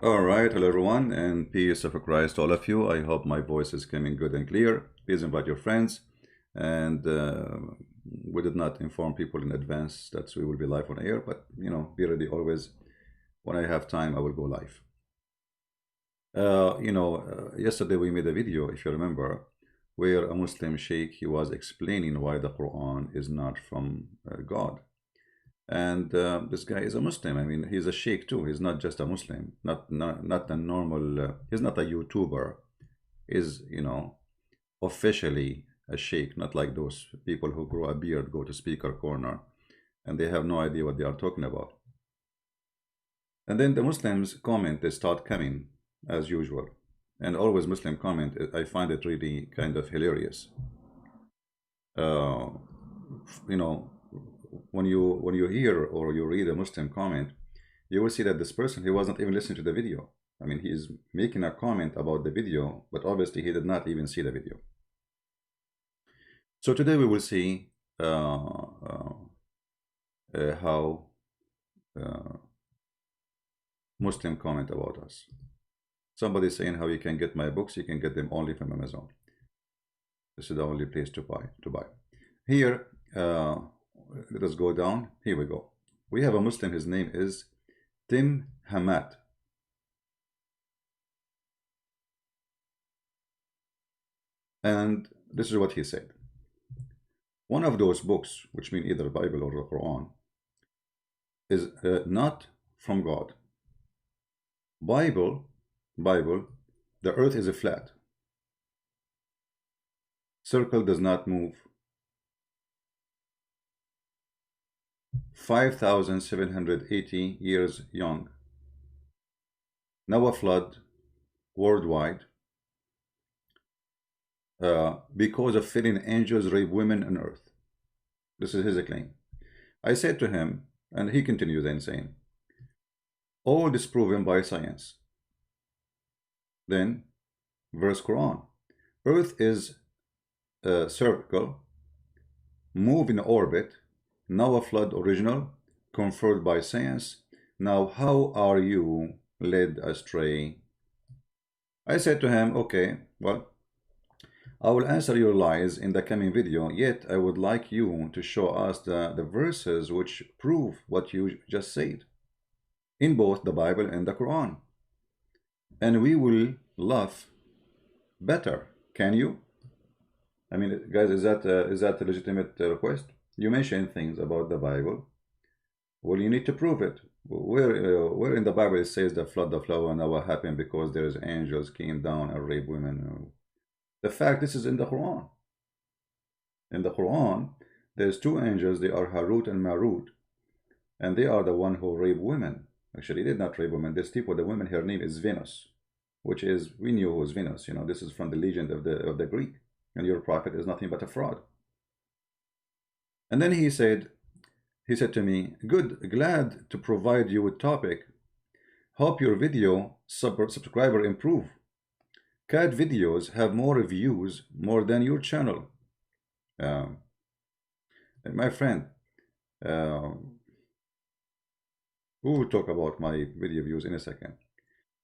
All right, hello everyone, and peace of Christ to all of you. I hope my voice is coming good and clear. Please invite your friends. And we did not inform people in advance that we will be live on air, but be ready always. When I have time, I will go live. Yesterday we made a video, if you remember, where a Muslim sheikh, he was explaining why the Quran is not from God. And this guy is a Muslim. I mean, he's a sheikh too. He's not just a Muslim, not a normal, he's not a YouTuber. He's, officially a sheikh, not like those people who grow a beard, go to speaker corner, and they have no idea what they are talking about. And then the Muslims comment, they start coming as usual. And always Muslim comment, I find it really kind of hilarious. When you hear or you read a Muslim comment, you will see that this person, he wasn't even listening to the video. I mean, he is making a comment about the video, but obviously he did not even see the video. So today we will see how Muslim comment about us. Somebody saying how you can get my books, you can get them only from Amazon. This is the only place to buy. Here, let us go down. Here we go. We have a Muslim, his name is Tim Hamad. And this is what he said. One of those books, which mean either the Bible or the Quran, is not from God. Bible, the earth is a flat. Circle does not move. 5,780 years young. Noah flood worldwide because of fallen angels rape women on earth. This is his claim. I said to him, and he continued then saying, all disproven by science. Then, verse Quran, earth is a circle, move in orbit, Noah flood original, confirmed by science. Now how are you led astray? I said to him, okay, well, I will answer your lies in the coming video, yet I would like you to show us the verses which prove what you just said in both the Bible and the Quran, and we will laugh better. Can you? I mean, guys, is that a legitimate request? You mention things about the Bible. Well, you need to prove it. Where in the Bible it says the flood of Noah happened because there's angels came down and raped women? The fact, this is in the Quran. In the Quran, there's two angels. They are Harut and Marut, and they are the one who rape women. Actually, they did not rape women. This people, the woman, her name is Venus, which is, we knew who was Venus. This is from the legend of the Greek. And your prophet is nothing but a fraud. And then he said to me, good, glad to provide you with topic. Hope your video subscriber improve. Cat videos have more views more than your channel. My friend, we will talk about my video views in a second.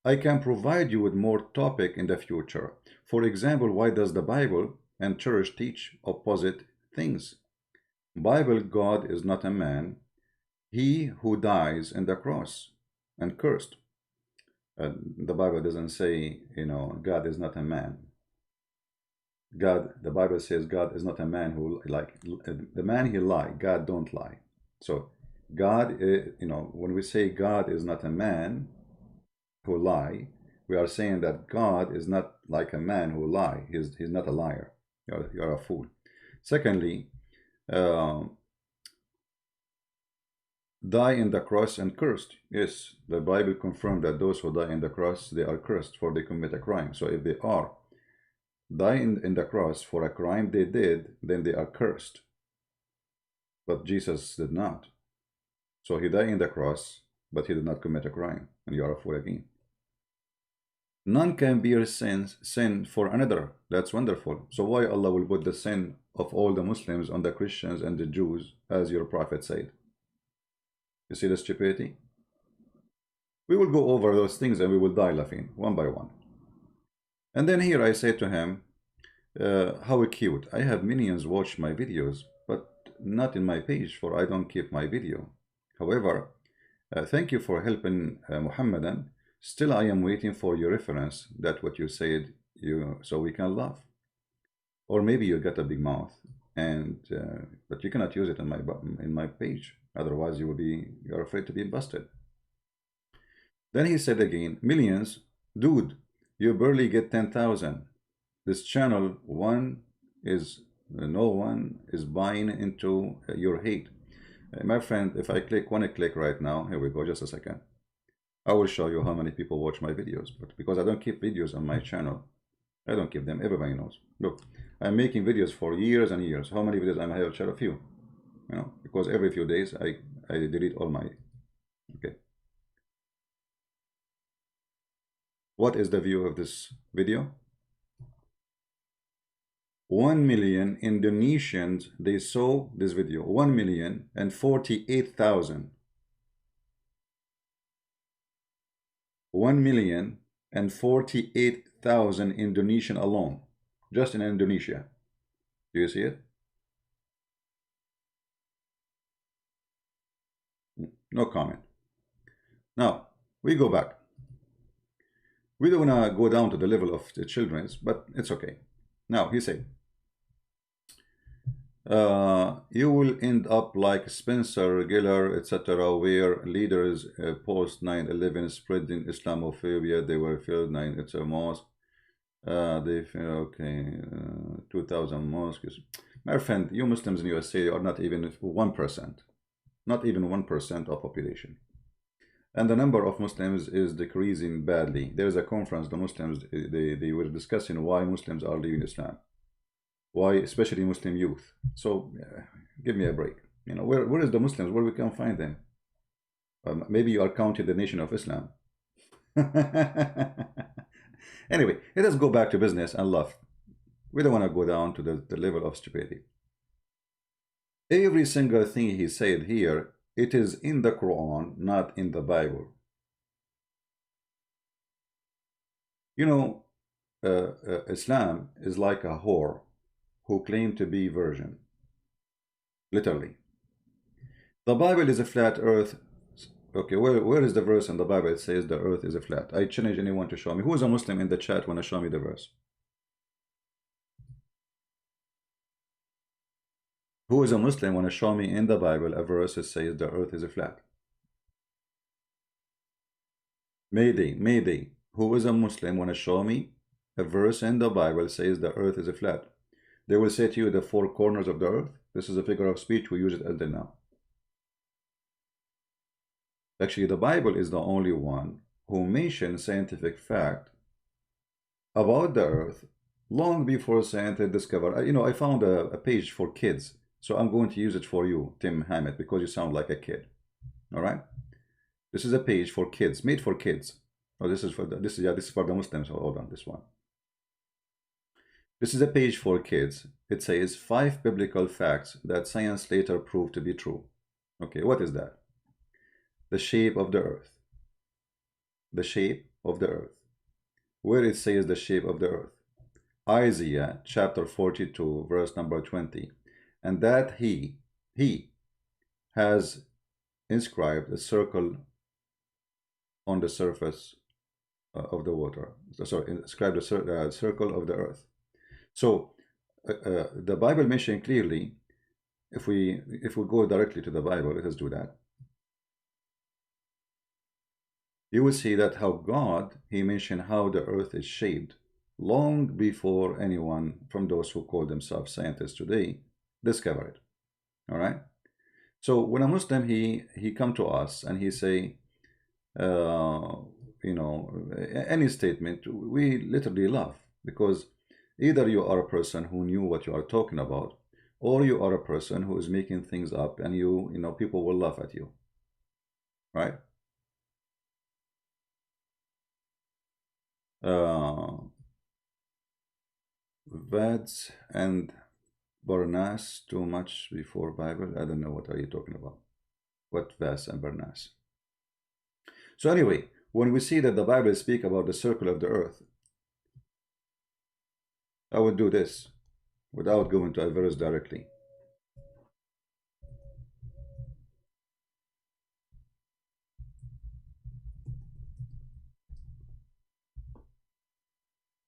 I can provide you with more topic in the future. For example, why does the Bible and church teach opposite things? Bible, God is not a man. He who dies in the cross and cursed. The Bible doesn't say, God is not a man. The Bible says God is not a man who, like, the man he lie, God don't lie. So God, when we say God is not a man who lie, we are saying that God is not like a man who lie. He's not a liar. You're a fool. Secondly, die in the cross and cursed. Yes, the Bible confirmed that those who die in the cross, they are cursed, for they commit a crime. So if they are dying in the cross for a crime they did, then they are cursed. But Jesus did not. So he died in the cross, but he did not commit a crime, and you are a fool again. None can bear sin for another. That's wonderful. So why Allah will put the sin of all the Muslims on the Christians and the Jews, as your prophet said? You see the stupidity? We will go over those things and we will die laughing one by one. And then here I say to him, how cute. I have millions watch my videos, but not in my page, for I don't keep my video. However, thank you for helping Muhammadan. Still, I am waiting for your reference. That what you said, so we can laugh. Or maybe you got a big mouth, and but you cannot use it in my page. Otherwise, you're afraid to be busted. Then he said again, millions, dude, you barely get 10,000. This channel no one is buying into your hate. My friend, if I click one click right now, here we go, just a second. I will show you how many people watch my videos, but because I don't keep videos on my channel, I don't keep them, everybody knows. Look, I'm making videos for years and years. How many videos I have? Share a few, because every few days I delete all my, okay. What is the view of this video? 1 million Indonesians, they saw this video. 1,048,000. 1,048,000 Indonesian alone, just in Indonesia. Do you see it? No comment. Now we go back. We don't want to go down to the level of the children's, but it's okay. Now he said, you will end up like Spencer Giller, etc., where leaders post 9/11 spreading Islamophobia. They were filled 9. It's a mosque. They okay, 2,000 mosques. My friend, you Muslims in USA are not even 1%, not even 1% of population, and the number of Muslims is decreasing badly. There is a conference. The Muslims they were discussing why Muslims are leaving Islam. Why, especially Muslim youth. So give me a break. Where is the Muslims? Where we can find them? Maybe you are counting the nation of Islam. Anyway, let us go back to business and love. We don't want to go down to the level of stupidity. Every single thing he said here, it is in the Quran, not in the Bible. Islam is like a whore who claim to be virgin. Literally. The Bible is a flat earth. Okay, where is the verse in the Bible that says the earth is a flat? I challenge anyone to show me. Who is a Muslim in the chat want to show me the verse? Who is a Muslim want to show me in the Bible a verse that says the earth is a flat? Mayday. Who is a Muslim want to show me a verse in the Bible that says the earth is a flat? They will say to you the four corners of the earth. This is a figure of speech. We use it until now. Actually, the Bible is the only one who mentions scientific fact about the earth long before scientists discovered. I found a page for kids, so I'm going to use it for you, Tim Hammett, because you sound like a kid. All right. This is a page for kids, made for kids. Oh, this is for the Muslims. Hold on, this one. This is a page for kids. It says 5 biblical facts that science later proved to be true. Okay, what is that? The shape of the earth. The shape of the earth. Where it says the shape of the earth? Isaiah chapter 42, verse number 20. And that he has inscribed a circle on the surface of the water. Sorry, inscribed a circle of the earth. So the Bible mentioned clearly, if we go directly to the Bible, let us do that. You will see that how God, he mentioned how the earth is shaped long before anyone from those who call themselves scientists today discover it. All right. So when a Muslim, he come to us and he say, any statement, we literally laugh, because either you are a person who knew what you are talking about, or you are a person who is making things up, and people will laugh at you, right? Vads and Barnas too much before Bible. I don't know what are you talking about. What Vads and Barnas? So anyway, when we see that the Bible speak about the circle of the earth, I would do this without going to a verse directly.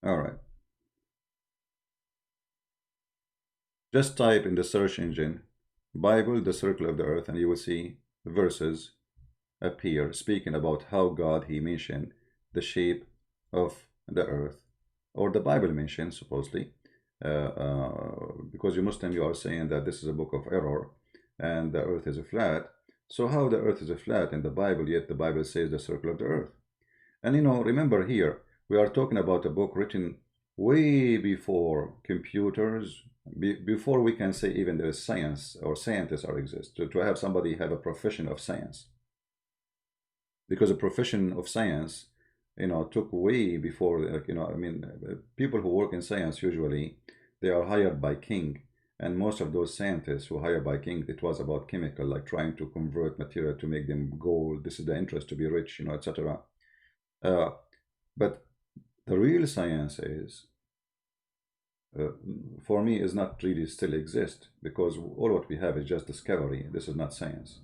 All right. Just type in the search engine, Bible, the circle of the earth, and you will see verses appear speaking about how God, he mentioned the shape of the earth, or the Bible mentions supposedly, because you Muslim, you are saying that this is a book of error and the earth is a flat. So how the earth is a flat in the Bible, yet the Bible says the circle of the earth? And remember here, we are talking about a book written way before computers, before we can say even there is science or scientists are exist, to have somebody have a profession of science. Because a profession of science, took way before, I mean, people who work in science usually, they are hired by king. And most of those scientists who hired by king, it was about chemical, like trying to convert material to make them gold. This is the interest to be rich, etc. But the real science is, for me, is not really still exist, because all what we have is just discovery. This is not science,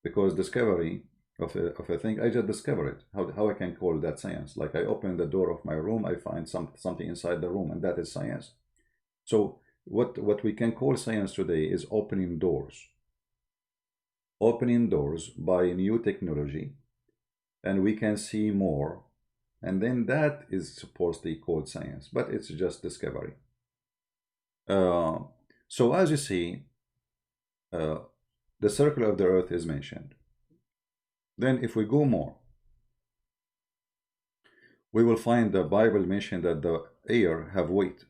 because discovery of a thing, I just discover it. How I can call that science? Like I open the door of my room, I find something inside the room, and that is science. So what we can call science today is opening doors by new technology, and we can see more, and then that is supposedly called science, but it's just discovery. So as you see, the circle of the earth is mentioned. Then if we go more, we will find the Bible mention that the air have weight.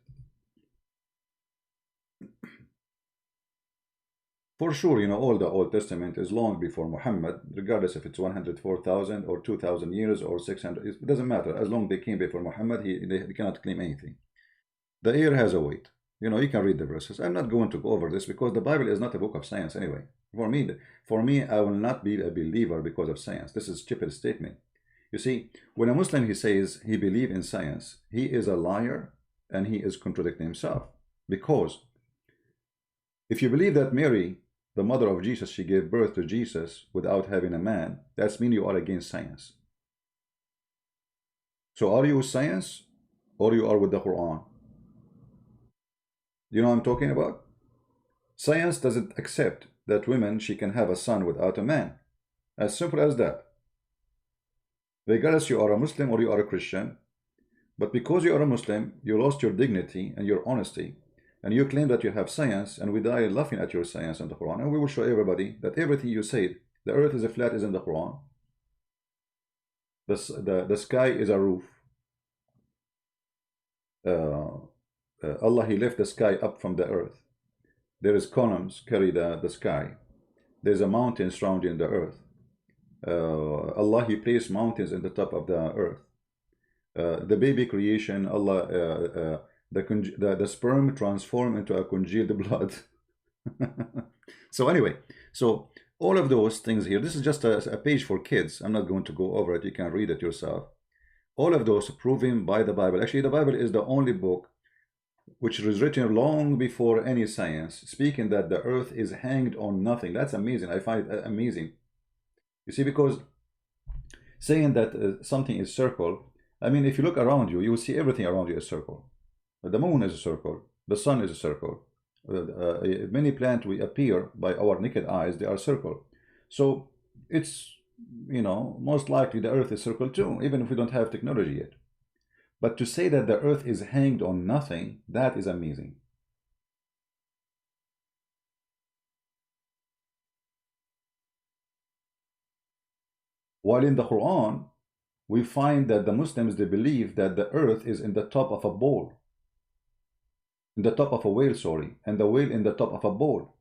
For sure, all the Old Testament is long before Muhammad, regardless if it's 104,000 or 2,000 years or 600, it doesn't matter. As long as they came before Muhammad, they cannot claim anything. The air has a weight. You can read the verses. I'm not going to go over this because the Bible is not a book of science anyway. For me, I will not be a believer because of science. This is a stupid statement. You see, when a Muslim, he says he believes in science, he is a liar and he is contradicting himself. Because if you believe that Mary, the mother of Jesus, she gave birth to Jesus without having a man, that means you are against science. So are you with science or you are with the Quran? You know what I'm talking about? Science doesn't accept that women, she can have a son without a man. As simple as that. Regardless you are a Muslim or you are a Christian, but because you are a Muslim, you lost your dignity and your honesty, and you claim that you have science, and we die laughing at your science in the Quran, and we will show everybody that everything you said, the earth is a flat, is in the Quran. The sky is a roof. Allah, he left the sky up from the earth. There is columns carry the sky. There's a mountain surrounding the earth. Allah, he placed mountains in the top of the earth. The baby creation, Allah, the sperm transform into a congealed blood. So anyway, so all of those things here, this is just a page for kids. I'm not going to go over it. You can read it yourself. All of those proven by the Bible. Actually, the Bible is the only book which was written long before any science, speaking that the earth is hanged on nothing. That's amazing. I find it amazing. You see, because saying that something is circle, I mean, if you look around you, you will see everything around you is circle. The moon is a circle. The sun is a circle. Many planets we appear by our naked eyes, they are circle. So it's, most likely the earth is circle too, even if we don't have technology yet. But to say that the earth is hanged on nothing, that is amazing. While in the Quran, we find that the Muslims, they believe that the earth is in the top of a bowl. In the top of a whale, sorry. And the whale in the top of a bowl.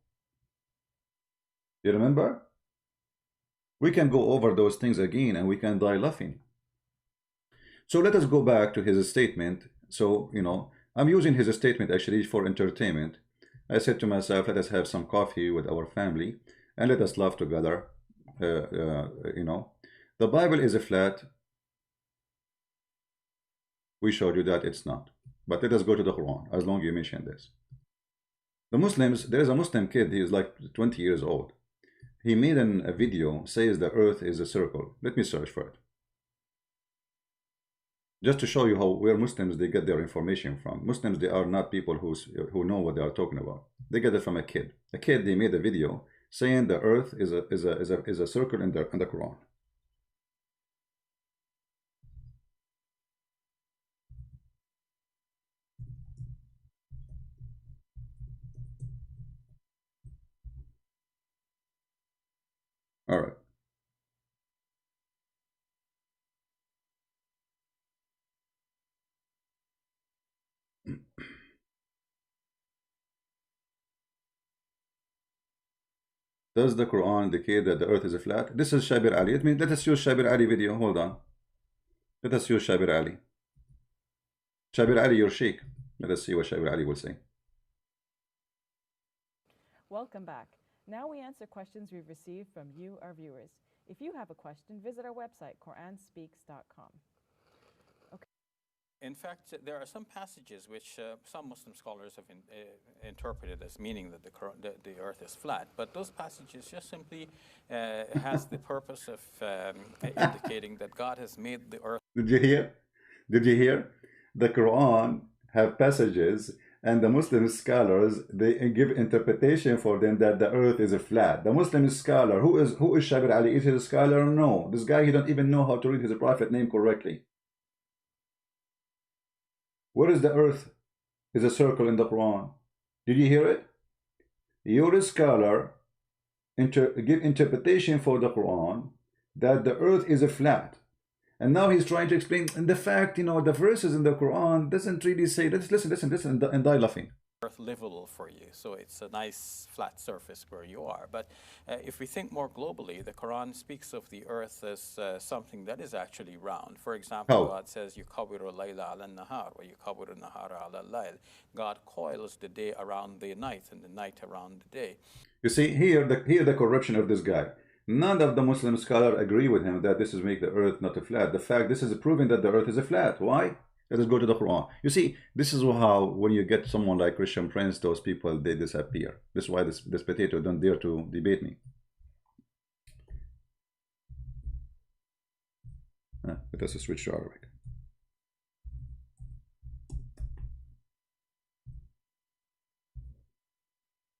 You remember? We can go over those things again and we can die laughing. So let us go back to his statement. So, I'm using his statement actually for entertainment. I said to myself, let us have some coffee with our family and let us laugh together, The Bible is a flat. We showed you that it's not. But let us go to the Quran, as long as you mentioned this. The Muslims, there is a Muslim kid, he is like 20 years old. He made a video, says the earth is a circle. Let me search for it. Just to show you how where Muslims they get their information from. Muslims, they are not people who know what they are talking about. They get it from a kid. A kid, they made a video saying the earth is a circle in the Quran. All right. Does the Quran indicate that the earth is a flat? This is Shabir Ali. Let us use Shabir Ali video. Hold on. Let us use Shabir Ali. Shabir Ali, your sheik. Let us see what Shabir Ali will say. Welcome back. Now we answer questions we've received from you, our viewers. If you have a question, visit our website, QuranSpeaks.com. In fact, there are some passages which some Muslim scholars have interpreted as meaning that the earth is flat, but those passages just simply has the purpose of indicating that God has made the earth. Did you hear? Did you hear? The Quran have passages, and the Muslim scholars they give interpretation for them that the earth is a flat. The Muslim scholar, who is Shabir Ali? Is he a scholar? No. This guy, he don't even know how to read his prophet name correctly. Where is the earth is a circle in the Quran? Did you hear it? You're a scholar, give interpretation for the Quran that the earth is a flat. And now he's trying to explain, and the fact, you know, the verses in the Quran doesn't really say, let's listen, and die laughing. Earth livable for you, so it's a nice flat surface where you are. But if we think more globally, the Quran speaks of the earth as something that is actually round. For example, God says, "Yukawiru layla ala nahar," or "Yukawiru nahara ala layl." God coils the day around the night, and the night around the day. You see here the corruption of this guy. None of the Muslim scholars agree with him that this is make the earth not a flat. The fact this is proving that the earth is a flat. Why? Let us go to the Quran. You see, this is how when you get someone like Christian Prince, those people, they disappear. This is why this potato don't dare to debate me. Let us switch to Arabic.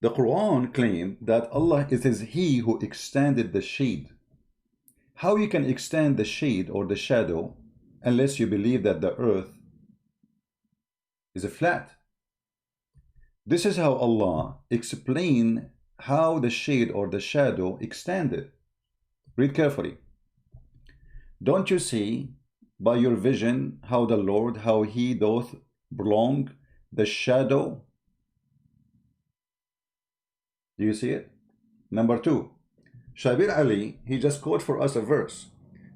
The Quran claims that Allah, it is He who extended the shade. How you can extend the shade or the shadow unless you believe that the earth is a flat? This is how Allah explained how the shade or the shadow extended. Read carefully. Don't you see by your vision how the Lord, how He doth prolong the shadow? Do you see it? Number two, Shabir Ali, he just quote for us a verse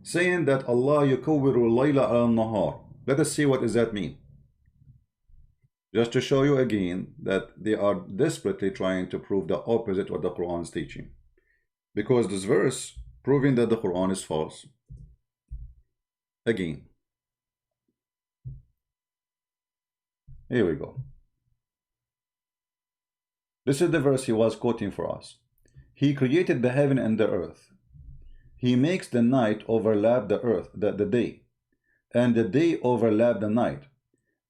saying that Allah yukawwiru layla al nahar. Let us see what does that mean. Just to show you again that they are desperately trying to prove the opposite of the Quran's teaching. Because this verse proving that the Quran is false. Again. Here we go. This is the verse he was quoting for us. He created the heaven and the earth. He makes the night overlap the earth, the day, and the day overlap the night.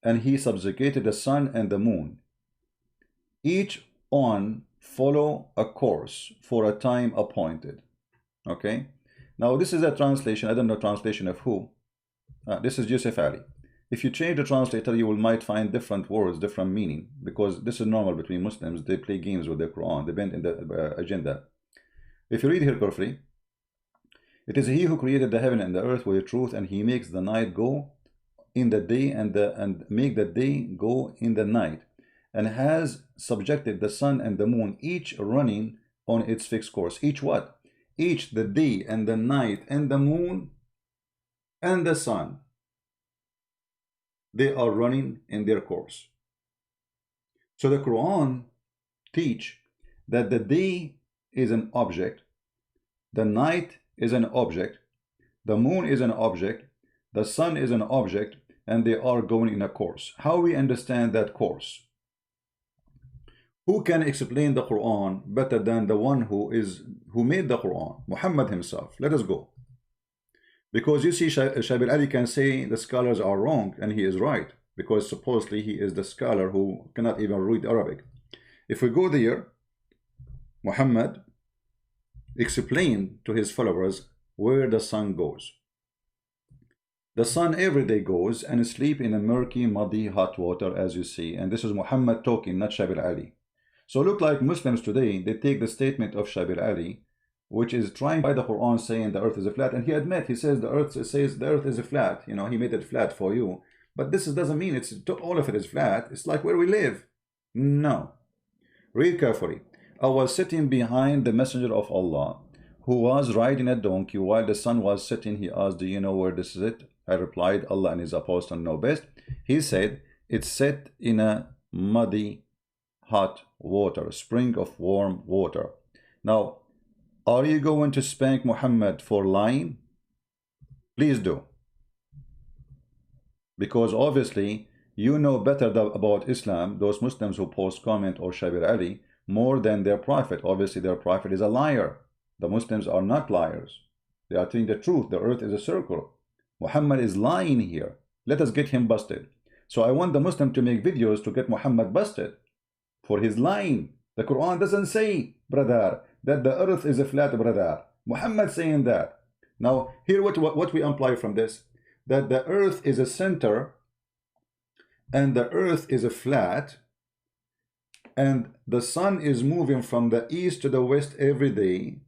And he subjugated the sun and the moon. Each on follow a course for a time appointed. Okay. Now this is a translation. I don't know translation of who. This is Yusuf Ali. If you change the translator, you will might find different words, different meaning, because this is normal between Muslims. They play games with the Quran. They bend in the agenda. If you read here carefully, it is He who created the heaven and the earth with the truth, and He makes the night go in the day and make the day go in the night, and has subjected the sun and the moon, each running on its fixed course. Each what? Each the day and the night and the moon and the sun. They are running in their course. So the Quran teach that the day is an object, the night is an object, The moon is an object, the sun is an object, and they are going in a course. How we understand that course? Who can explain the Quran better than the one who made the Quran? Muhammad himself. Let us go. Because you see, Shabir Ali can say the scholars are wrong, and he is right, because supposedly he is the scholar who cannot even read Arabic. If we go there, Muhammad explained to his followers where the sun goes. The sun every day goes and sleep in a murky, muddy, hot water, as you see. And this is Muhammad talking, not Shabir Ali. So look like Muslims today, they take the statement of Shabir Ali, which is trying by the Quran saying the earth is a flat, and he says the earth is a flat. You know, he made it flat for you. But this doesn't mean all of it is flat. It's like where we live. No. Read carefully. I was sitting behind the messenger of Allah, who was riding a donkey while the sun was setting. He asked, do you know where this is it? I replied, Allah and his apostle know best. He said, it's set in a muddy, hot water, a spring of warm water. Now, are you going to spank Muhammad for lying? Please do. Because obviously, you know better about Islam, those Muslims who post comment or Shabir Ali, more than their prophet. Obviously, their prophet is a liar. The Muslims are not liars. They are telling the truth. The earth is a circle. Muhammad is lying here. Let us get him busted. So I want the Muslim to make videos to get Muhammad busted for his lying. The Quran doesn't say, brother, that the earth is a flat, brother. Muhammad saying that. Now, here what we imply from this, that the earth is a center and the earth is a flat, and the sun is moving from the east to the west every day,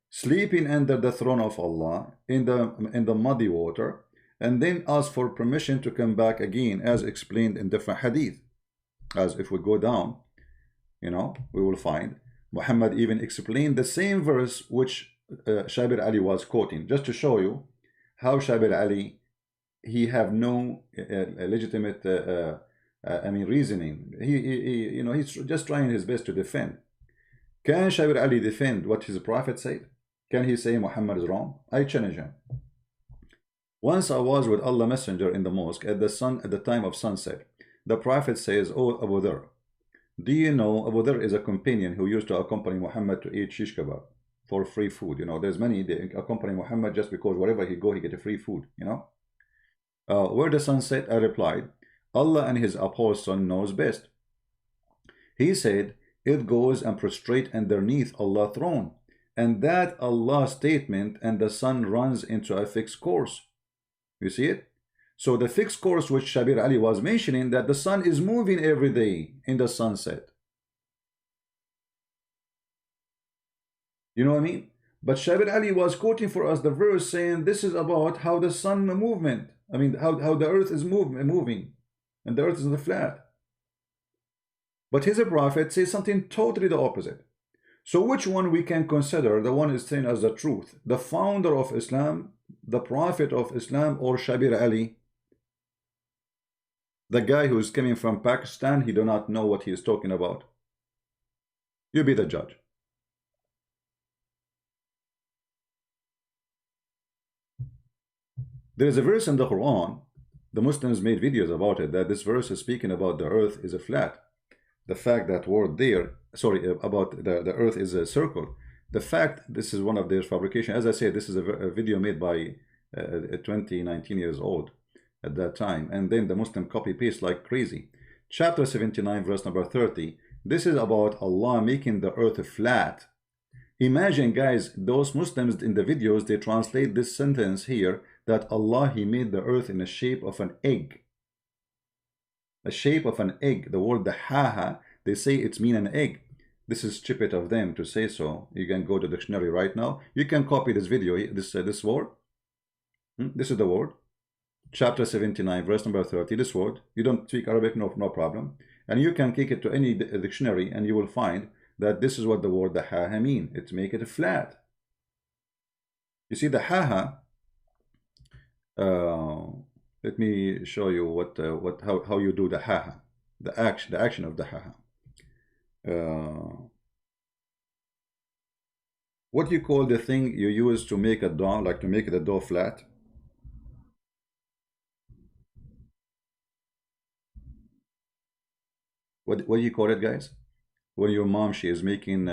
sleeping under the throne of Allah in the muddy water, and then ask for permission to come back again, as explained in different hadith. As if we go down, you know, we will find Muhammad even explained the same verse which Shabir Ali was quoting, just to show you how Shabir Ali, he have no legitimate reasoning. You know, he's just trying his best to defend. Can Shabir Ali defend what his prophet said? Can he say Muhammad is wrong? I challenge him. Once I was with Allah Messenger in the mosque at the time of sunset. The prophet says, "Oh Abu Dhar, do you know Abu Dhar is a companion who used to accompany Muhammad to eat shish kebab for free food? You know, there's many they accompany Muhammad just because wherever he go, he get a free food. You know, where the sun set, I replied, Allah and his apostle knows best. He said, it goes and prostrate underneath Allah's throne, and that Allah statement, and the sun runs into a fixed course. You see it? So the fixed course which Shabir Ali was mentioning, that the sun is moving every day in the sunset. You know what I mean? But Shabir Ali was quoting for us the verse saying this is about how the sun movement. I mean, how the earth is moving, and the earth is not flat. But his prophet says something totally the opposite. So which one we can consider the one is saying as the truth? The founder of Islam, the prophet of Islam, or Shabir Ali? The guy who is coming from Pakistan, he do not know what he is talking about. You be the judge. There is a verse in the Quran, the Muslims made videos about it, that this verse is speaking about the earth is a flat. The fact that word there, sorry, about the earth is a circle. The fact, this is one of their fabrication. As I said, this is a video made by 19 years old at that time. And then the Muslim copy paste like crazy. Chapter 79, verse number 30. This is about Allah making the earth flat. Imagine, guys, those Muslims in the videos, they translate this sentence here, that Allah, he made the earth in the shape of an egg. A shape of an egg. The word the ha, they say it's mean an egg. This is stupid of them to say so. You can go to the dictionary right now. You can copy this video, this word. This is the word. Chapter 79, verse number 30, this word. You don't speak Arabic, no problem. And you can kick it to any dictionary and you will find that this is what the word the ha mean. It's make it flat. You see the ha. Let me show you how you do the ha, the action of the ha. What do you call the thing you use to make a dough, like to make the dough flat? What do you call it, guys? When your mom, she is making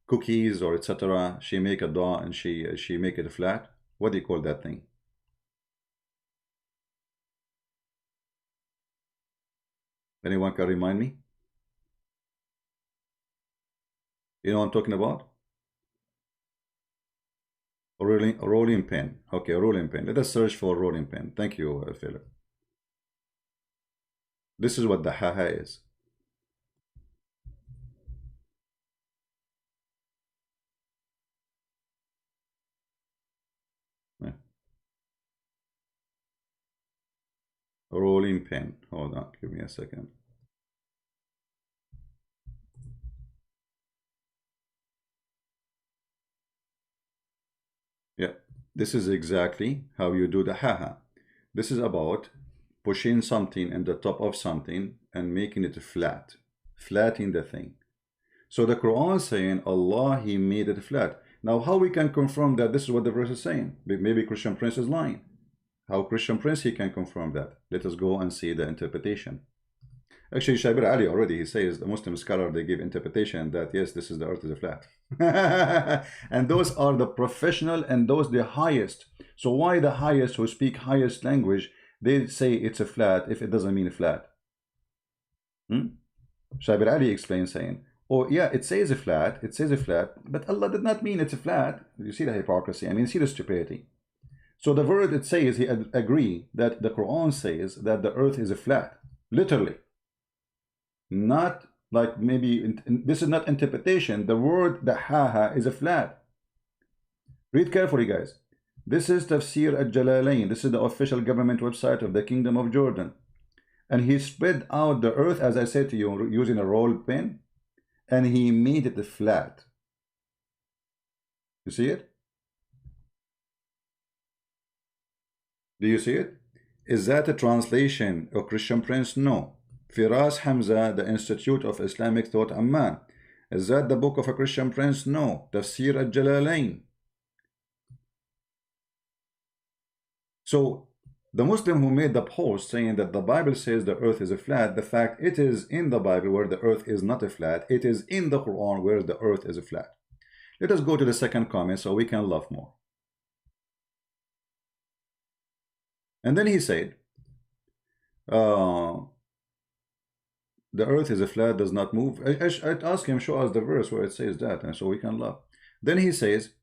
cookies or etc., she make a dough and she make it flat. What do you call that thing? Anyone can remind me? You know what I'm talking about? A rolling pin. Okay, a rolling pin. Let us search for a rolling pin. Thank you, Philip. This is what the haha is. Yeah. A rolling pin. Hold on, give me a second. Yeah, this is exactly how you do the haha. This is about pushing something in the top of something and making it flat, flattening the thing. So the Quran is saying Allah, He made it flat. Now, how we can confirm that this is what the verse is saying? Maybe Christian Prince is lying. How Christian Prince he can confirm that? Let us go and see the interpretation. Actually, Shabir Ali already, he says the Muslim scholar, they give interpretation that yes, this is the earth is a flat. And those are the professional and those the highest. So why the highest who speak highest language, they say it's a flat if it doesn't mean flat? Shabir Ali explains saying, oh yeah, it says a flat, but Allah did not mean it's a flat. You see the hypocrisy, I mean, see the stupidity. So the word it says, he agree that the Quran says that the earth is a flat, literally. Not like maybe, this is not interpretation. The word, the haha, is a flat. Read carefully, guys. This is Tafsir al-Jalalain. This is the official government website of the Kingdom of Jordan. And he spread out the earth, as I said to you, using a roll pin, and he made it flat. You see it? Do you see it? Is that a translation of Christian Prince? No. Firas Hamza, the Institute of Islamic Thought, Amman. Is that the book of a Christian Prince? No. Tafsir al-Jalalain. So the Muslim who made the post saying that the Bible says the earth is a flat, the fact it is in the Bible where the earth is not a flat, it is in the Quran where the earth is a flat. Let us go to the second comment so we can laugh more. And then he said, the earth is a flat, does not move. I asked him, show us the verse where it says that, and so we can laugh. Then he says,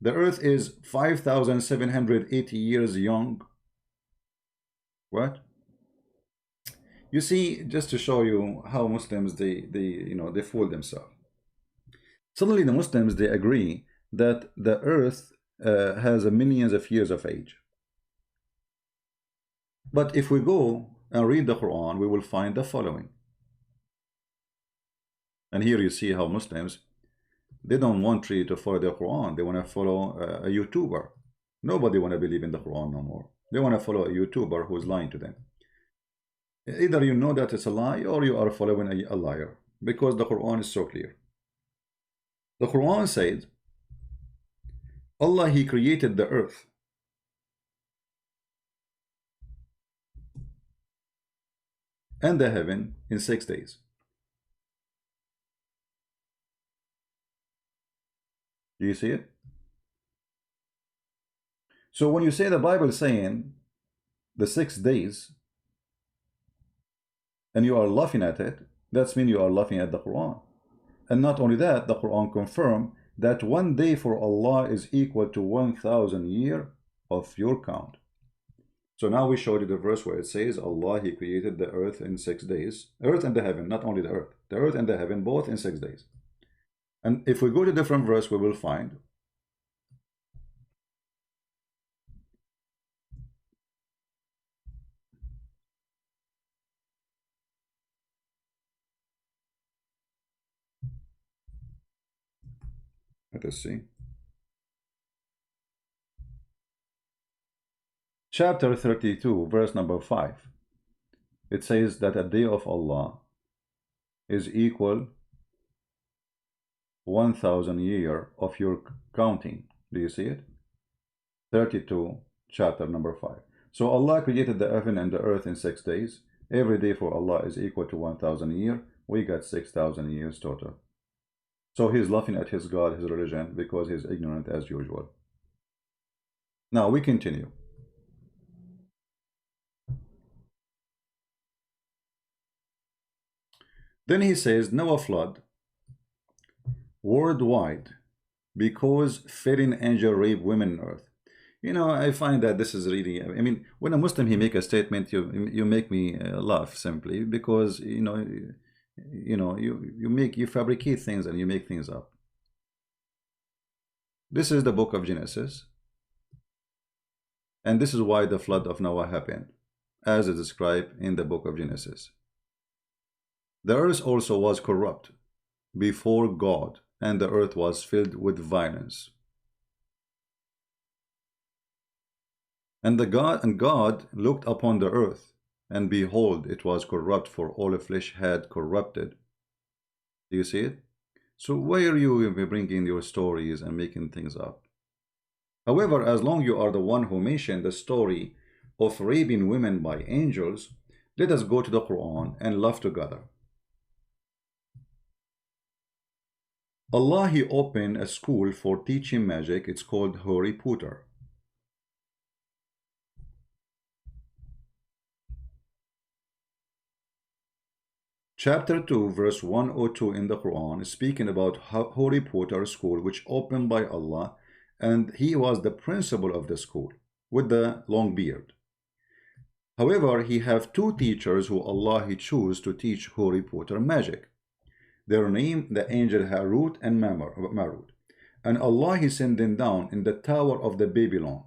the earth is 5,780 years young. What? You see, just to show you how Muslims, they fool themselves. Suddenly the Muslims, they agree that the earth has millions of years of age. But if we go and read the Quran, we will find the following. And here you see how Muslims, they don't want really to follow the Quran. They want to follow a YouTuber. Nobody want to believe in the Quran no more. They want to follow a YouTuber who is lying to them. Either you know that it's a lie or you are following a liar, because the Quran is so clear. The Quran says, Allah, He created the earth. And the heaven in 6 days. Do you see it? So when you say the Bible is saying the 6 days and you are laughing at it, that means you are laughing at the Quran. And not only that, the Quran confirms that 1 day for Allah is equal to 1,000 years of your count. So now we showed you the verse where it says Allah, He created the earth in 6 days. Earth and the heaven, not only the earth and the heaven, both in 6 days. And if we go to different verse, we will find let us see. Chapter 32, verse number 5. It says that a day of Allah is equal 1,000 year of your counting. Do you see it? 32, chapter number 5. So Allah created the heaven and the earth in 6 days. Every day for Allah is equal to 1,000 year. We got 6,000 years total. So he's laughing at his God, his religion, because he's ignorant as usual. Now we continue. Then he says, Noah flood worldwide because fallen angel rape women on earth. You know, I find that this is really, I mean, when a Muslim he make a statement, you make me laugh simply because you fabricate things and you make things up. This is the book of Genesis, and this is why the flood of Noah happened, as is described in the book of Genesis. The earth also was corrupt before God, and the earth was filled with violence. And God looked upon the earth, and behold, it was corrupt, for all flesh had corrupted. Do you see it? So why are you bringing your stories and making things up? However, as long you are the one who mentioned the story of raping women by angels, let us go to the Quran and laugh together. Allah, He opened a school for teaching magic. It's called Harry Potter. Chapter 2, verse 102 in the Quran is speaking about Harry Potter school, which opened by Allah, and he was the principal of the school with the long beard. However, he have two teachers who Allah He chose to teach Harry Potter magic. Their name, the angel Harut and Marut. And Allah He sent them down in the tower of the Babylon.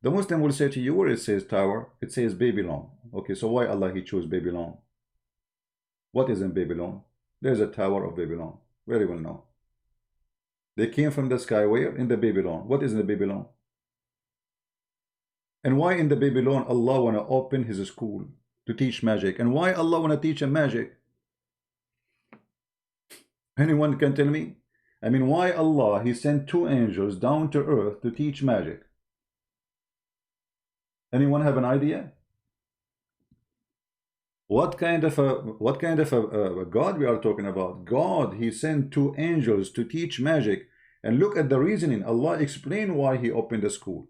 The Muslim will say to you, where it says tower, it says Babylon. Okay, so why Allah He chose Babylon? What is in Babylon? There's a tower of Babylon. Very well known. They came from the sky where? In the Babylon. What is in the Babylon? And why in the Babylon Allah want to open His school to teach magic? And why Allah want to teach him magic? Anyone can tell me? I mean, why Allah He sent two angels down to earth to teach magic? Anyone have an idea? What kind of a God we are talking about? God, He sent two angels to teach magic. And look at the reasoning. Allah explained why He opened the school.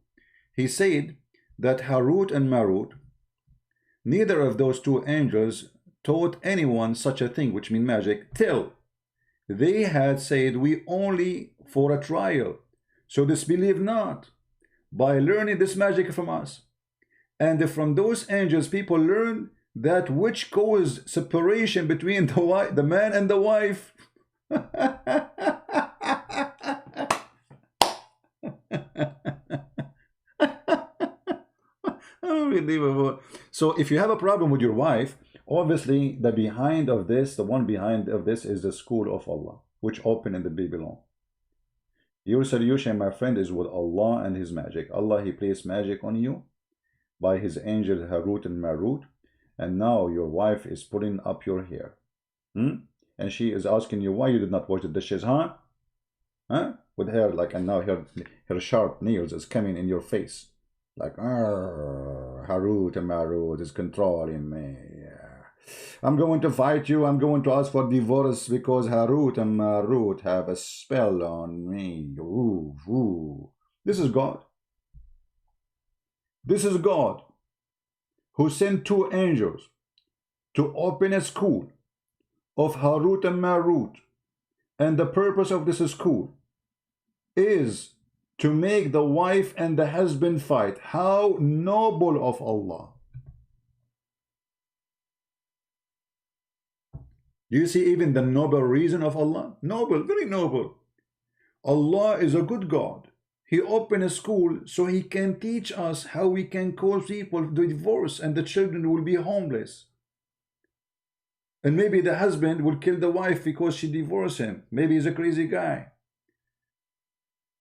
He said that Harut and Marut, neither of those two angels taught anyone such a thing, which means magic, till they had said, we only for a trial, so disbelieve not by learning this magic from us. And from those angels people learn that which caused separation between the man and the wife. Unbelievable. So if you have a problem with your wife, obviously the one behind of this is the school of Allah, which opened in the Babylon. Your solution, my friend, is with Allah and His magic. Allah He placed magic on you by His angel Harut and Marut. And now your wife is pulling up your hair. And she is asking you why you did not wash the dishes, huh? With hair like, and now her sharp nails is coming in your face. Like, Harut and Marut is controlling me. I'm going to fight you. I'm going to ask for divorce because Harut and Marut have a spell on me. Ooh, ooh. This is God. This is God who sent two angels to open a school of Harut and Marut. And the purpose of this school is to make the wife and the husband fight. How noble of Allah. Do you see even the noble reason of Allah? Noble, very noble. Allah is a good God. He opened a school so He can teach us how we can cause people to divorce and the children will be homeless. And maybe the husband will kill the wife because she divorced him. Maybe he's a crazy guy.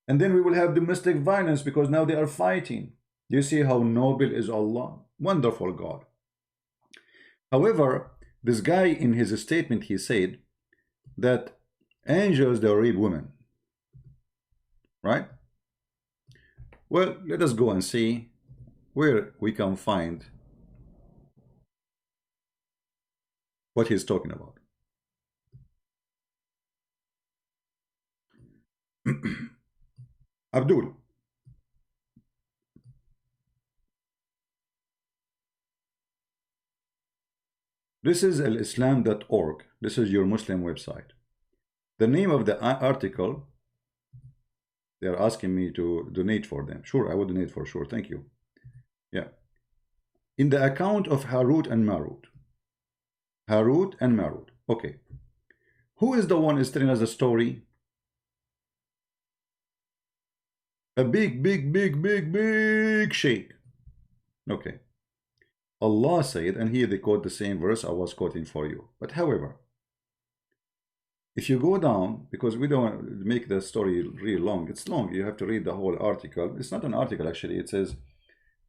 And then we will have domestic violence because now they are fighting. Do you see how noble is Allah? Wonderful God. However, this guy in his statement, he said that Angels, they rape women, right? Well, let us go and see where we can find what he's talking about. Abdul, this is alislam.org. This is your Muslim website. The name of the article, they're asking me to donate for them. Sure, I will donate for sure. Thank you. Yeah. In the account of Harut and Marut. Harut and Marut. Okay. Who is the one is telling us the story? A big sheik. Okay. Allah said, and here they quote the same verse I was quoting for you. But however, if you go down, because we don't make the story really long, it's long. You have to read the whole article. It's not an article actually. It says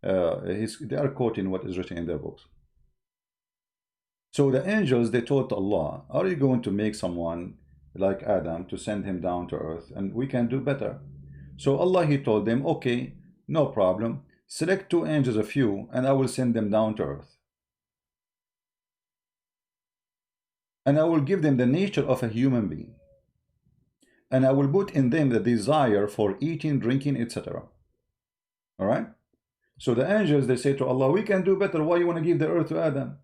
they are quoting what is written in their books. So the angels, they told Allah, are you going to make someone like Adam to send him down to earth, and we can do better? So Allah, he told them, okay, no problem. Select 2 angels of you, and I will send them down to earth. And I will give them the nature of a human being. And I will put in them the desire for eating, drinking, etc. All right? So the angels, they say to Allah, we can do better. Why you want to give the earth to Adam?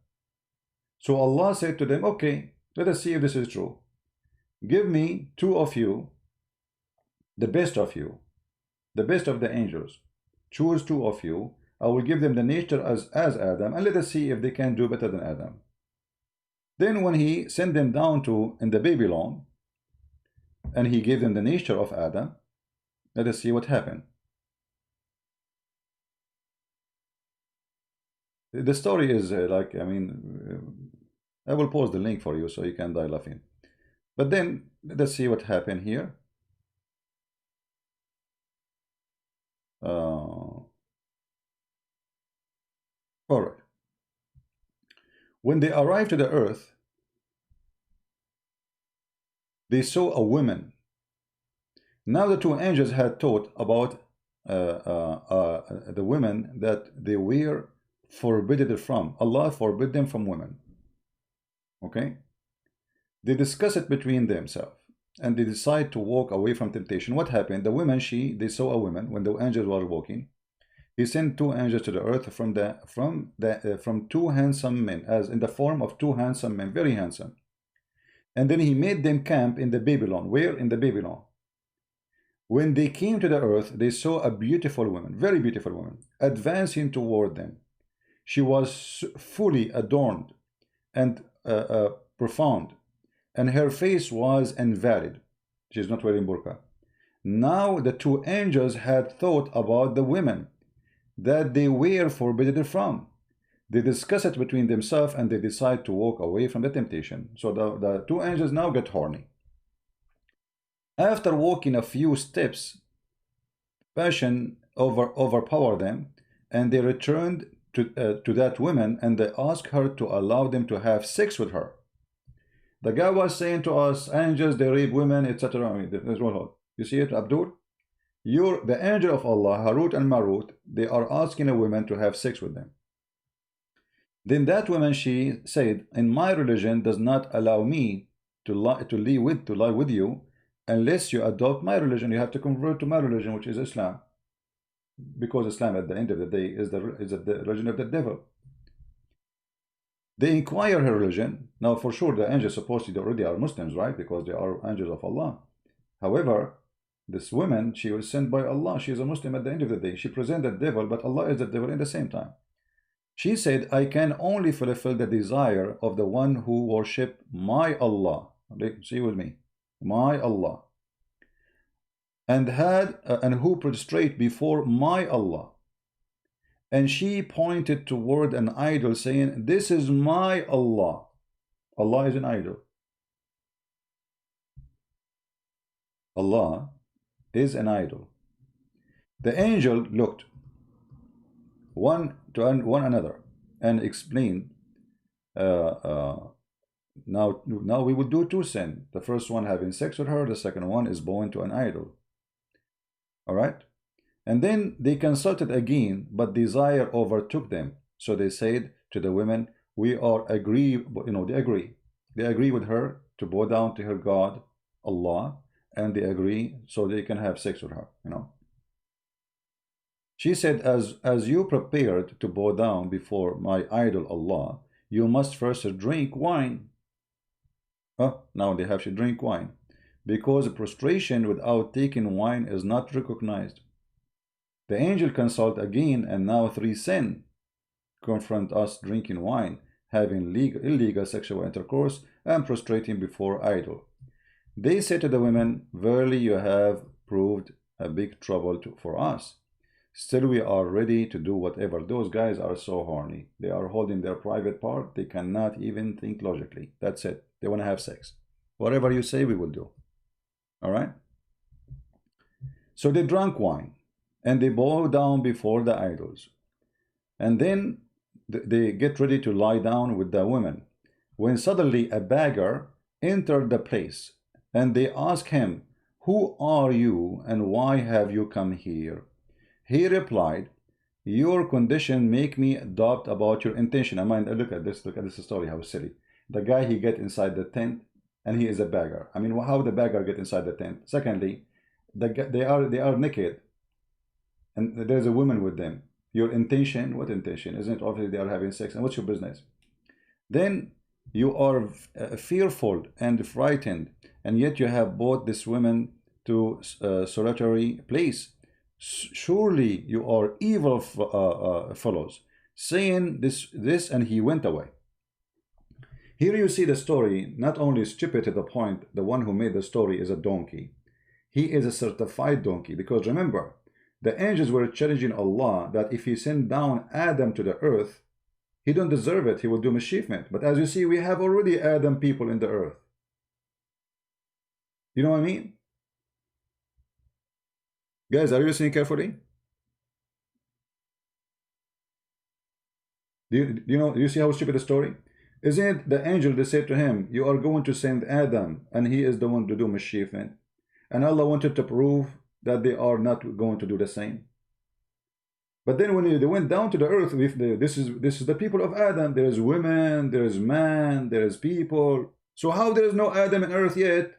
So Allah said to them, okay, let us see if this is true. Give me 2 of you, the best of you, the best of the angels. Choose 2 of you. I will give them the nature as Adam, and let us see if they can do better than Adam. Then when he sent them down in the Babylon, and he gave them the nature of Adam, let us see what happened. The story is like, I mean, I will post the link for you so you can die laughing. But then let's see what happened here. All right. When they arrived to the earth, they saw a woman. Now the 2 angels had taught about the women that they were forbidden from. Allah forbid them from women. Okay? They discuss it between themselves, and they decide to walk away from temptation. What happened? The women, they saw a woman when the angels were walking. He sent 2 angels to the earth from 2 handsome men, as in the form of 2 handsome men, very handsome. And then he made them camp in the Babylon. Where? In the Babylon. When they came to the earth, they saw a beautiful woman, very beautiful woman, advancing toward them. She was fully adorned and profound, and her face was invalid. She is not wearing burqa. Now the 2 angels had thought about the women that they were forbidden from. They discuss it between themselves, and they decide to walk away from the temptation. So the 2 angels now get horny. After walking a few steps, passion overpowered them, and they returned to that woman, and they asked her to allow them to have sex with her. The guy was saying to us, angels, they rape women, etc. I mean, you see it, Abdul? The angel of Allah, Harut and Marut, they are asking a woman to have sex with them. Then that woman, she said, in my religion does not allow me to lie with you unless you adopt my religion. You have to convert to my religion, which is Islam, because Islam at the end of the day is the religion of the devil. They inquire her religion. Now for sure the angels supposedly already are Muslims, right? Because they are angels of Allah. However, this woman, she was sent by Allah. She is a Muslim at the end of the day. She presented the devil, but Allah is the devil in the same time. She said, I can only fulfill the desire of the one who worship my Allah. See with me, my Allah, and who prostrate before my Allah. And she pointed toward an idol, saying, this is my Allah. Allah is an idol. Allah is an idol. The angel looked one to one another and explained now we will do two sin. The first one having sex with her, the second one is bowing to an idol. All right? And then they consulted again, but desire overtook them. So they said to the women, we are agree, you know, they agree. They agree with her to bow down to her God, Allah, and they agree so they can have sex with her, you know. She said, as you prepared to bow down before my idol Allah, you must first drink wine. Now they have to drink wine, because prostration without taking wine is not recognized. The angel consult again, and now three sin confront us: drinking wine, having illegal sexual intercourse, and prostrating before idol. They said to the women, verily you have proved a big trouble for us. Still we are ready to do whatever. Those guys are so horny. They are holding their private part. They cannot even think logically. That's it. They want to have sex. Whatever you say, we will do. All right? So they drank wine, and they bow down before the idols. And then they get ready to lie down with the women, when suddenly a beggar entered the place, and they asked him, who are you, and why have you come here? He replied, your condition make me doubt about your intention. I mean, look at this story, how silly. The guy, he get inside the tent, and he is a beggar. I mean, how the beggar get inside the tent? Secondly, they are naked, and there's a woman with them. Your intention, what intention? Isn't it obviously they are having sex? And what's your business? Then you are fearful and frightened, and yet you have brought this woman to a solitary place. Surely you are evil fellows. Saying this, and he went away. Here you see the story, not only stupid to the point, the one who made the story is a donkey. He is a certified donkey, because remember, the angels were challenging Allah that if he sent down Adam to the earth, he don't deserve it, he will do mischievement. But as you see, we have already Adam people in the earth. You know what I mean? Guys, are you listening carefully? Do you see how stupid the story? Isn't it the angel that said to him, you are going to send Adam, and he is the one to do mischievement? And Allah wanted to prove that they are not going to do the same. But then when they went down to the earth, this is the people of Adam. There is women, there is man, there is people. So how there is no Adam on earth yet?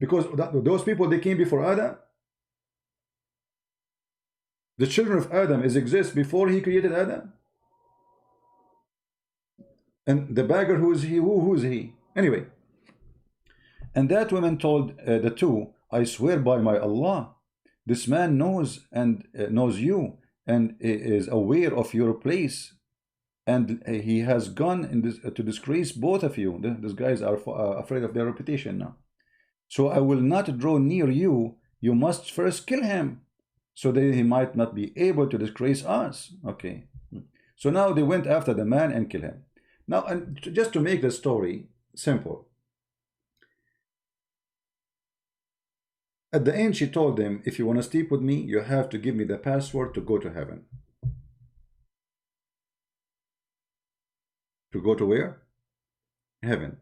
Because those people, they came before Adam. The children of Adam exist before he created Adam. And the beggar, who is he? Who is he? Anyway. And that woman told the two, I swear by my Allah, this man knows and knows you, and is aware of your place, and he has gone in this, to disgrace both of you. These guys are afraid of their reputation now. So I will not draw near you. You must first kill him, so that he might not be able to disgrace us. Okay. So now they went after the man and killed him. Now, and just to make the story simple, at the end she told them, if you want to sleep with me, you have to give me the password to go to heaven. To go to where? Heaven.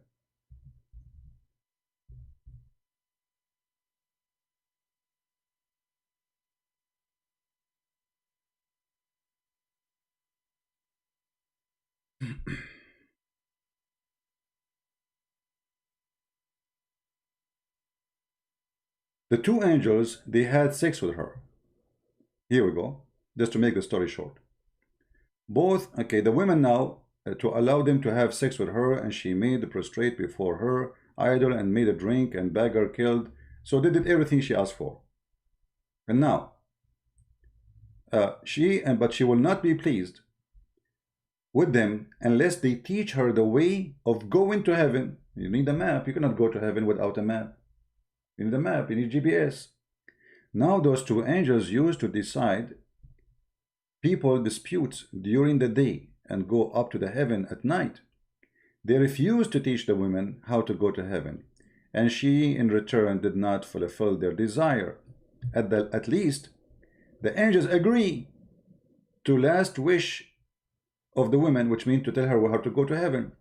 The two angels, they had sex with her. Here we go, just to make the story short. Both, okay, the women now, to allow them to have sex with her, and she made the prostrate before her idol, and made a drink, and beggar killed. So they did everything she asked for. And now, but she will not be pleased with them unless they teach her the way of going to heaven. You need a map. You cannot go to heaven without a map. You need a map, you need GPS. Now those two angels used to decide people disputes during the day and go up to the heaven at night. They refused to teach the women how to go to heaven, and she in return did not fulfill their desire. At least the angels agree to last wish of the women, which means to tell her how to go to heaven.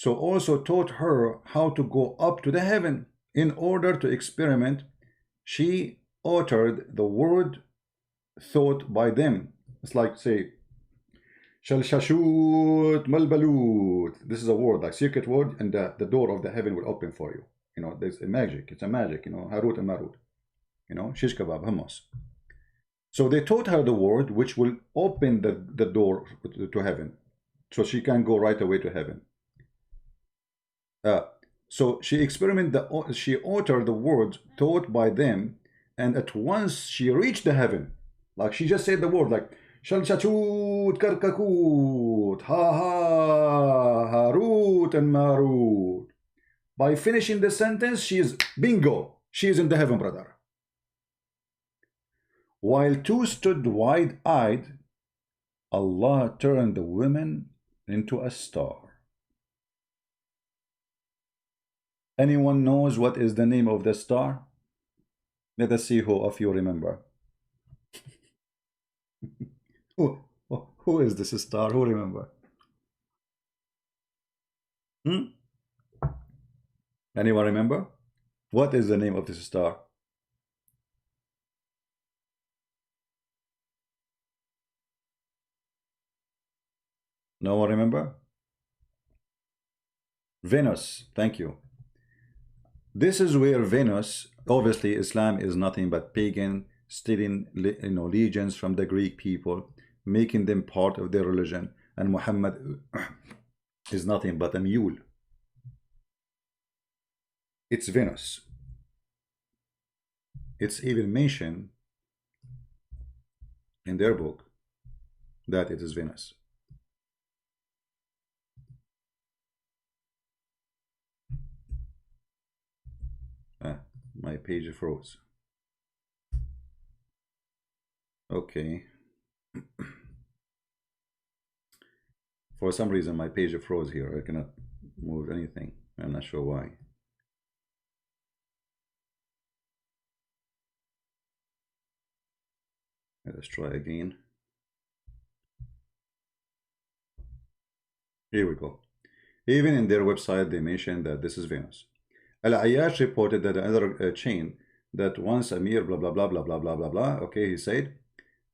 so also taught her how to go up to the heaven. In order to experiment, she uttered the word thought by them. It's like, say, Shalshashut Malbalut. This is a word, like secret word, and the door of the heaven will open for you. You know, there's a magic. It's a magic, you know, Harut and Marut. You know, shish kebab, hummus. So they taught her the word which will open the door to heaven. So she can go right away to heaven. So she she uttered the word taught by them, and at once she reached the heaven. Like she just said the word, like Shalshachut Karkakut, Ha Ha, Harut and Marut. By finishing the sentence, she is bingo. She is in the heaven, brother. While two stood wide-eyed, Allah turned the woman into a star. Anyone knows what is the name of the star? Let us see who of you remember. Who is this star? Who remember? Anyone remember? What is the name of this star? No one remember? Venus. Thank you. This is where Venus, obviously Islam is nothing but pagan, stealing legions from the Greek people, making them part of their religion, and Muhammad is nothing but a mule. It's Venus. It's even mentioned in their book that it is Venus. My page froze. Okay. For some reason my page froze here. I cannot move anything. I'm not sure why. Let's try again. Here we go. Even in their website they mentioned that this is Venus. Al-Ayyash reported that another chain that once Amir blah blah blah blah blah blah blah blah. Okay, he said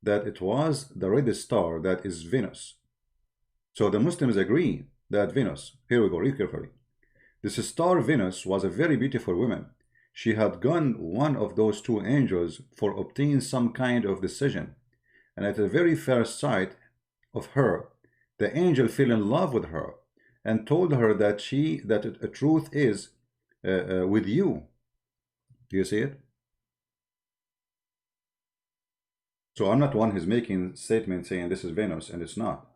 that it was the red star that is Venus. So the Muslims agree that Venus. Here we go. Read carefully. This star Venus was a very beautiful woman. She had gone one of those two angels for obtaining some kind of decision, and at the very first sight of her, the angel fell in love with her and told her that the truth is with you. Do you see it? So I'm not one who's making statements saying this is Venus, and it's not.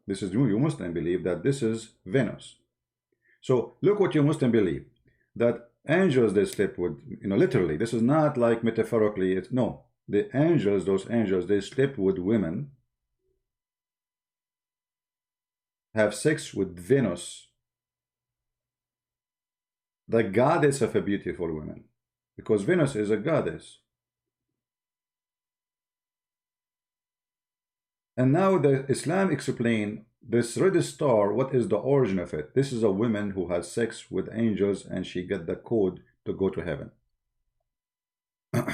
This is you Muslim believe that this is Venus. So look what you Muslim believe, that angels they sleep with, literally. This is not like metaphorically. It's no. The angels, those angels, they sleep with women, have sex with Venus, the goddess of a beautiful woman, because Venus is a goddess. And now the Islam explain this red star, what is the origin of it? This is a woman who has sex with angels and she got the code to go to heaven.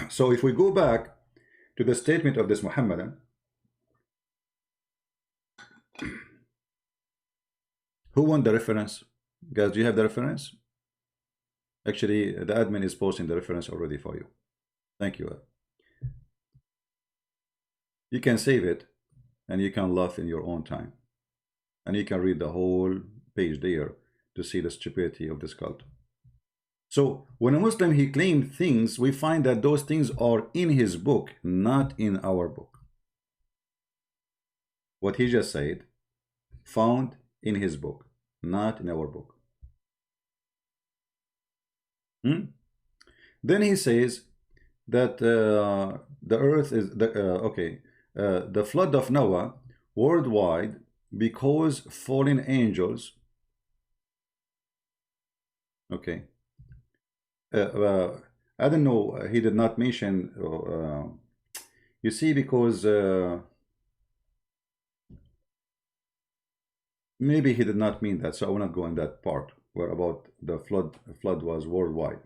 So if we go back to the statement of this Muhammadan, who won the reference? Guys, do you have the reference? Actually, the admin is posting the reference already for you. Thank you. You can save it and you can laugh in your own time. And you can read the whole page there to see the stupidity of this cult. So when a Muslim he claimed things, we find that those things are in his book, not in our book. What he just said, found in his book, not in our book. Then he says that the earth is the flood of Noah worldwide because fallen angels. Okay. I don't know. He did not mention. You see, because Maybe he did not mean that, so I will not go in that part where about the flood was worldwide.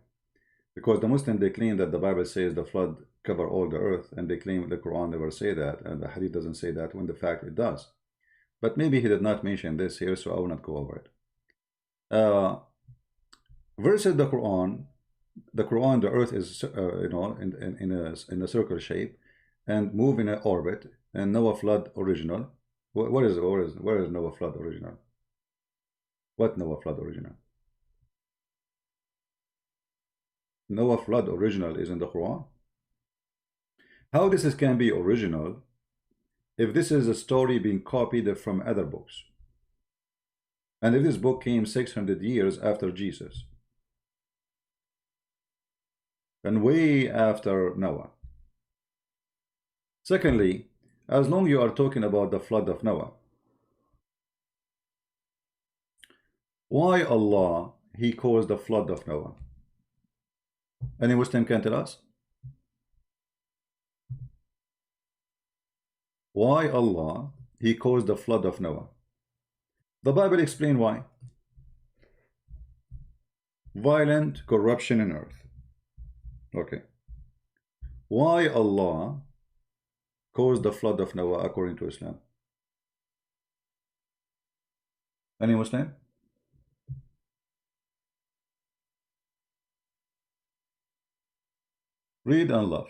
Because the Muslim, they claim that the Bible says the flood cover all the earth, and they claim the Quran never say that, and the Hadith doesn't say that, when the fact it does. But maybe he did not mention this here, so I will not go over it. Versus the Quran, the earth is in a circle shape and move in an orbit, and Noah flood original. Where is Noah flood original? What Noah flood original? Noah flood original is in the Quran. How this can be original if this is a story being copied from other books, and if this book came 600 years after Jesus and way after Noah? Secondly, as long you are talking about the flood of Noah, why Allah he caused the flood of Noah? Any Muslim can tell us? Why Allah he caused the flood of Noah? The Bible explains why. Violent corruption in earth. Okay. Why Allah caused the flood of Noah according to Islam? Any Muslim? Read and love.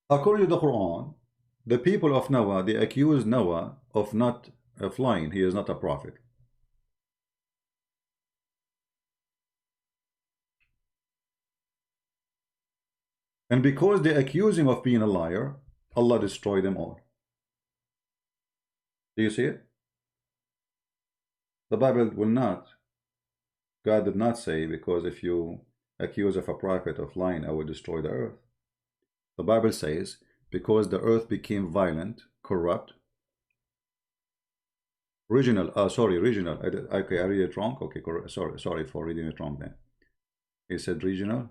According to the Quran, the people of Noah, they accuse Noah of not flying. He is not a prophet. And because they accuse him of being a liar, Allah destroyed them all. Do you see it? The Bible will not. God did not say, because if you accuse of a prophet of lying, I will destroy the earth. The Bible says, because the earth became violent, corrupt. Regional. Okay, I read it wrong. Okay, sorry for reading it wrong then. He said regional.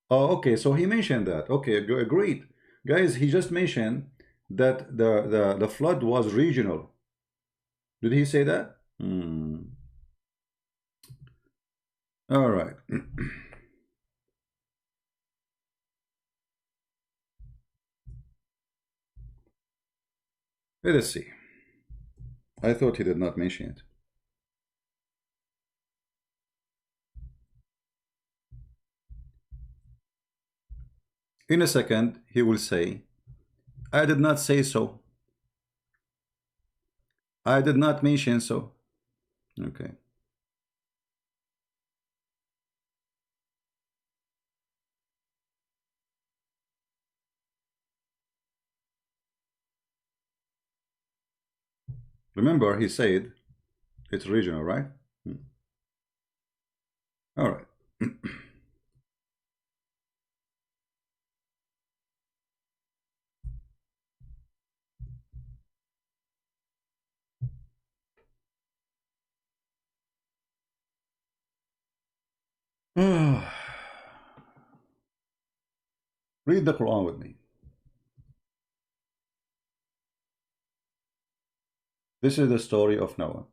Oh, okay, so he mentioned that. Okay, agreed. Guys, he just mentioned that the flood was regional. Did he say that? All right. Let us see. I thought he did not mention it. In a second, he will say, I did not say so. I did not mention so. Okay. Remember, he said it's regional, right? All right. Read the Quran with me. This is the story of Noah.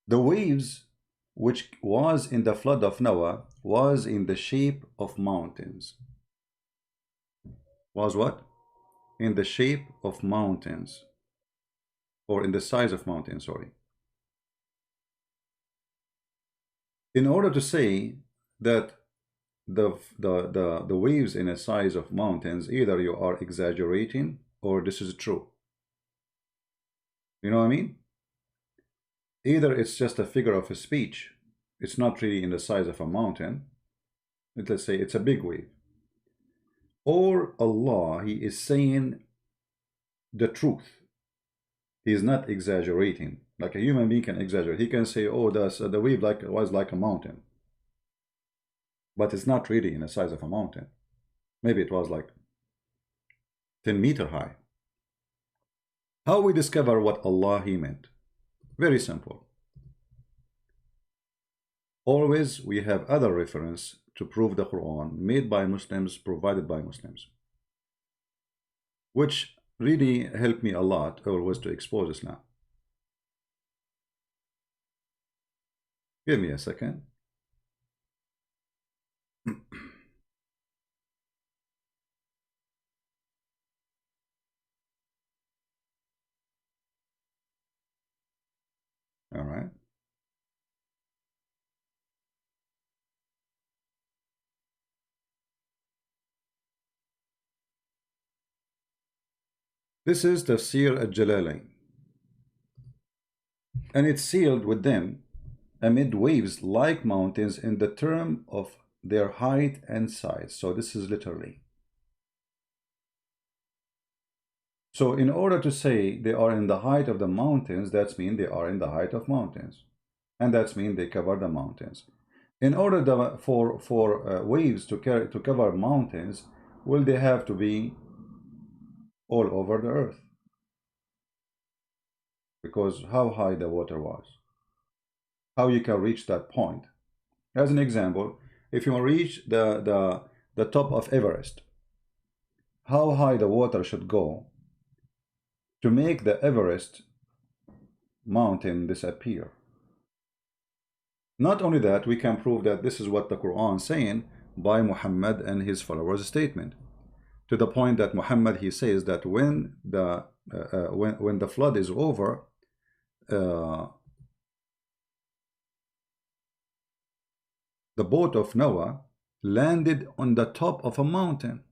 The waves which was in the flood of Noah was in the shape of mountains. Was what? In the shape of mountains. Or in the size of mountains, sorry. In order to say that the waves in a size of mountains, either you are exaggerating or this is true. You know what I mean? Either it's just a figure of a speech, it's not really in the size of a mountain, let's say it's a big wave, or Allah, he is saying the truth. He is not exaggerating like a human being can exaggerate. He can say, oh, the wave was like a mountain, but it's not really in the size of a mountain. Maybe it was like 10 meters high. How we discover what Allah he meant? Very simple. Always we have other reference to prove the Quran made by Muslims, provided by Muslims, which really helped me a lot always to expose Islam. Give me a second. All right. This is Tafsir al-Jalalain, and it's sealed with them amid waves like mountains in the term of their height and size. So this is literally. So in order to say they are in the height of the mountains, that's mean they are in the height of mountains, and that's mean they cover the mountains. In order for waves to cover mountains, will they have to be all over the earth? Because how high the water was, how you can reach that point. As an example, if you reach the top of Everest, how high the water should go to make the Everest mountain disappear. Not only that, we can prove that this is what the Quran is saying by Muhammad and his followers' statement, to the point that Muhammad, he says that when the flood is over, the boat of Noah landed on the top of a mountain.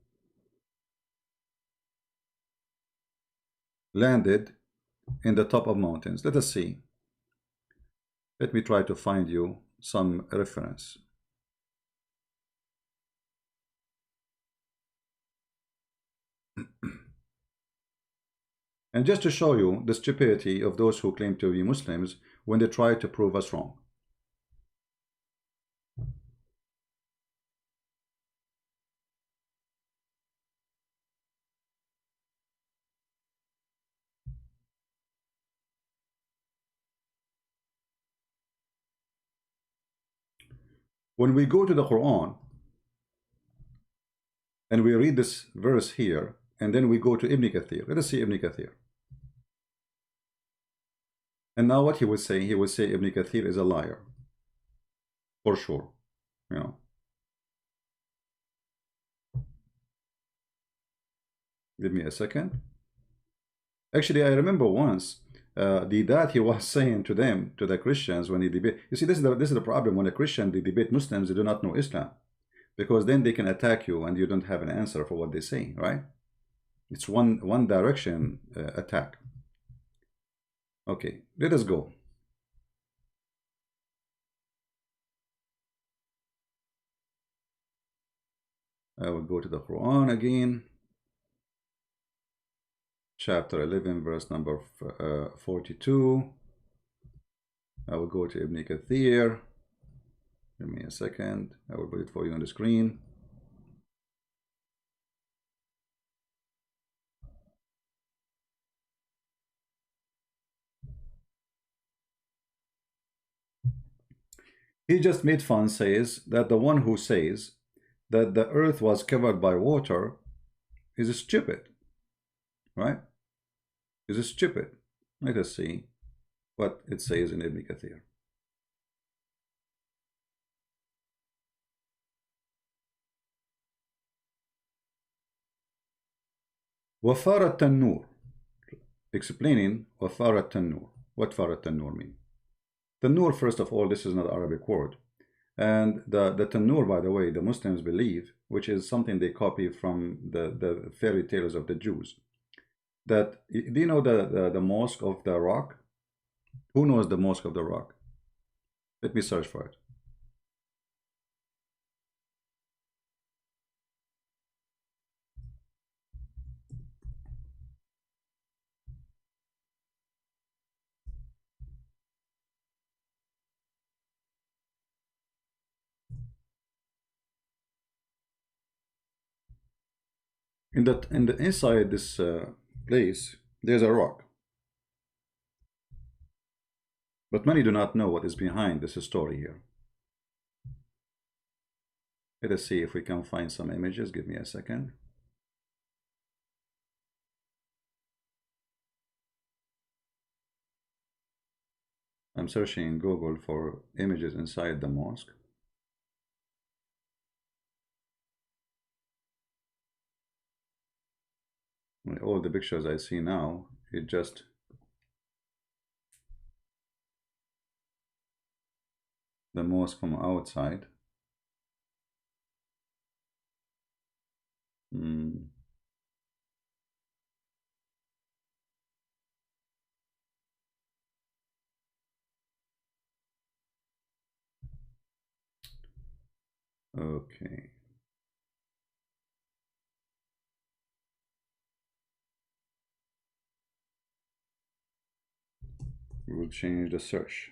Landed in the top of mountains. Let us see. Let me try to find you some reference. And just to show you the stupidity of those who claim to be Muslims when they try to prove us wrong. When we go to the Quran and we read this verse here, and then we go to Ibn Kathir. Let us see Ibn Kathir. And now what he would say, he would say Ibn Kathir is a liar. For sure. You know. Give me a second. Actually, I remember once that he was saying to them, to the Christians, when he debate. You see, this is the problem. When a Christian they debate Muslims, they do not know Islam, because then they can attack you and you don't have an answer for what they say, right? It's one direction attack. Okay, let us go. I will go to the Quran again. Chapter 11, verse number 42. I will go to Ibn Kathir. Give me a second. I will put it for you on the screen. He just made fun, says that the one who says that the earth was covered by water is stupid, right? Is stupid. Let us see what it says in Ibn Kathir. وفار التنور, explaining وفار التنور. What فار التنور mean? Tanur, first of all, this is not an Arabic word. And the tanur, by the way, the Muslims believe, which is something they copy from the fairy tales of the Jews, that, do you know the Mosque of the Rock? Who knows the Mosque of the Rock? Let me search for it. In the inside this place, there's a rock. But many do not know what is behind this story here. Let us see if we can find some images. Give me a second. I'm searching in Google for images inside the mosque. All the pictures I see now, it just the mosque from outside. Okay. We will change the search.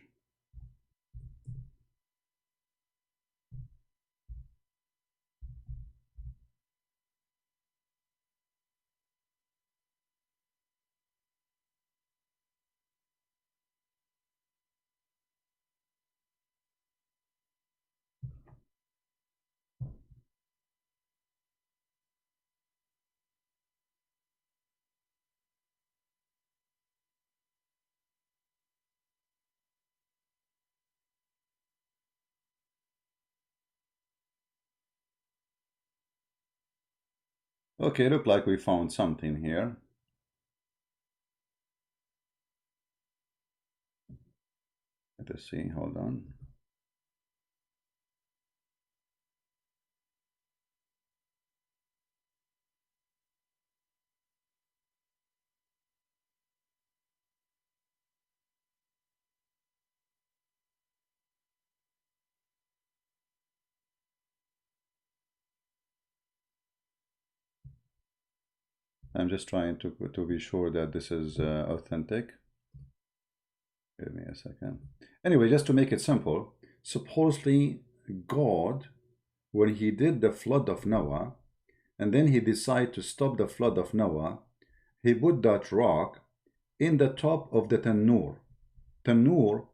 Okay, look like we found something here. Let us see, hold on. I'm just trying to be sure that this is authentic. Give me a second. Anyway, just to make it simple, supposedly God, when he did the flood of Noah, and then he decided to stop the flood of Noah, he put that rock in the top of the tanur. Tanur,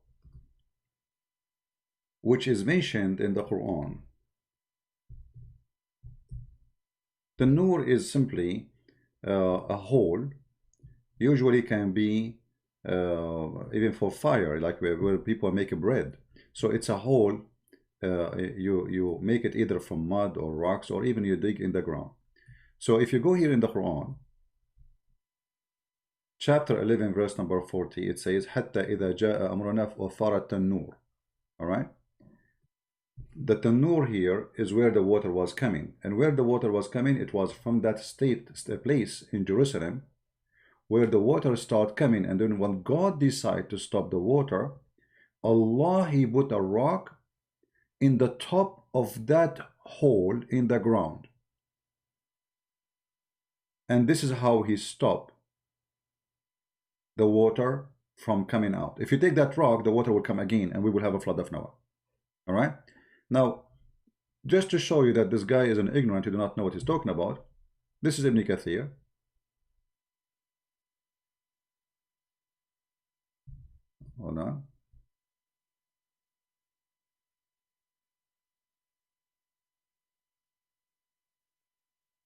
which is mentioned in the Quran. Tanur is simply a hole, usually can be even for fire, like where people make bread. So it's a hole. You make it either from mud or rocks, or even you dig in the ground. So if you go here in the Quran, chapter 11, verse number 40, it says, حتى إذا جاء أمرنا وفار التنور. All right. The tanur here is where the water was coming, and where the water was coming, it was from that place in Jerusalem where the water started coming. And then when God decided to stop the water, Allah, he put a rock in the top of that hole in the ground, and this is how he stopped the water from coming out. If you take that rock, the water will come again, and we will have a flood of Noah. All right. Now, just to show you that this guy is an ignorant, he do not know what he's talking about, this is Ibn Kathir. Hold on.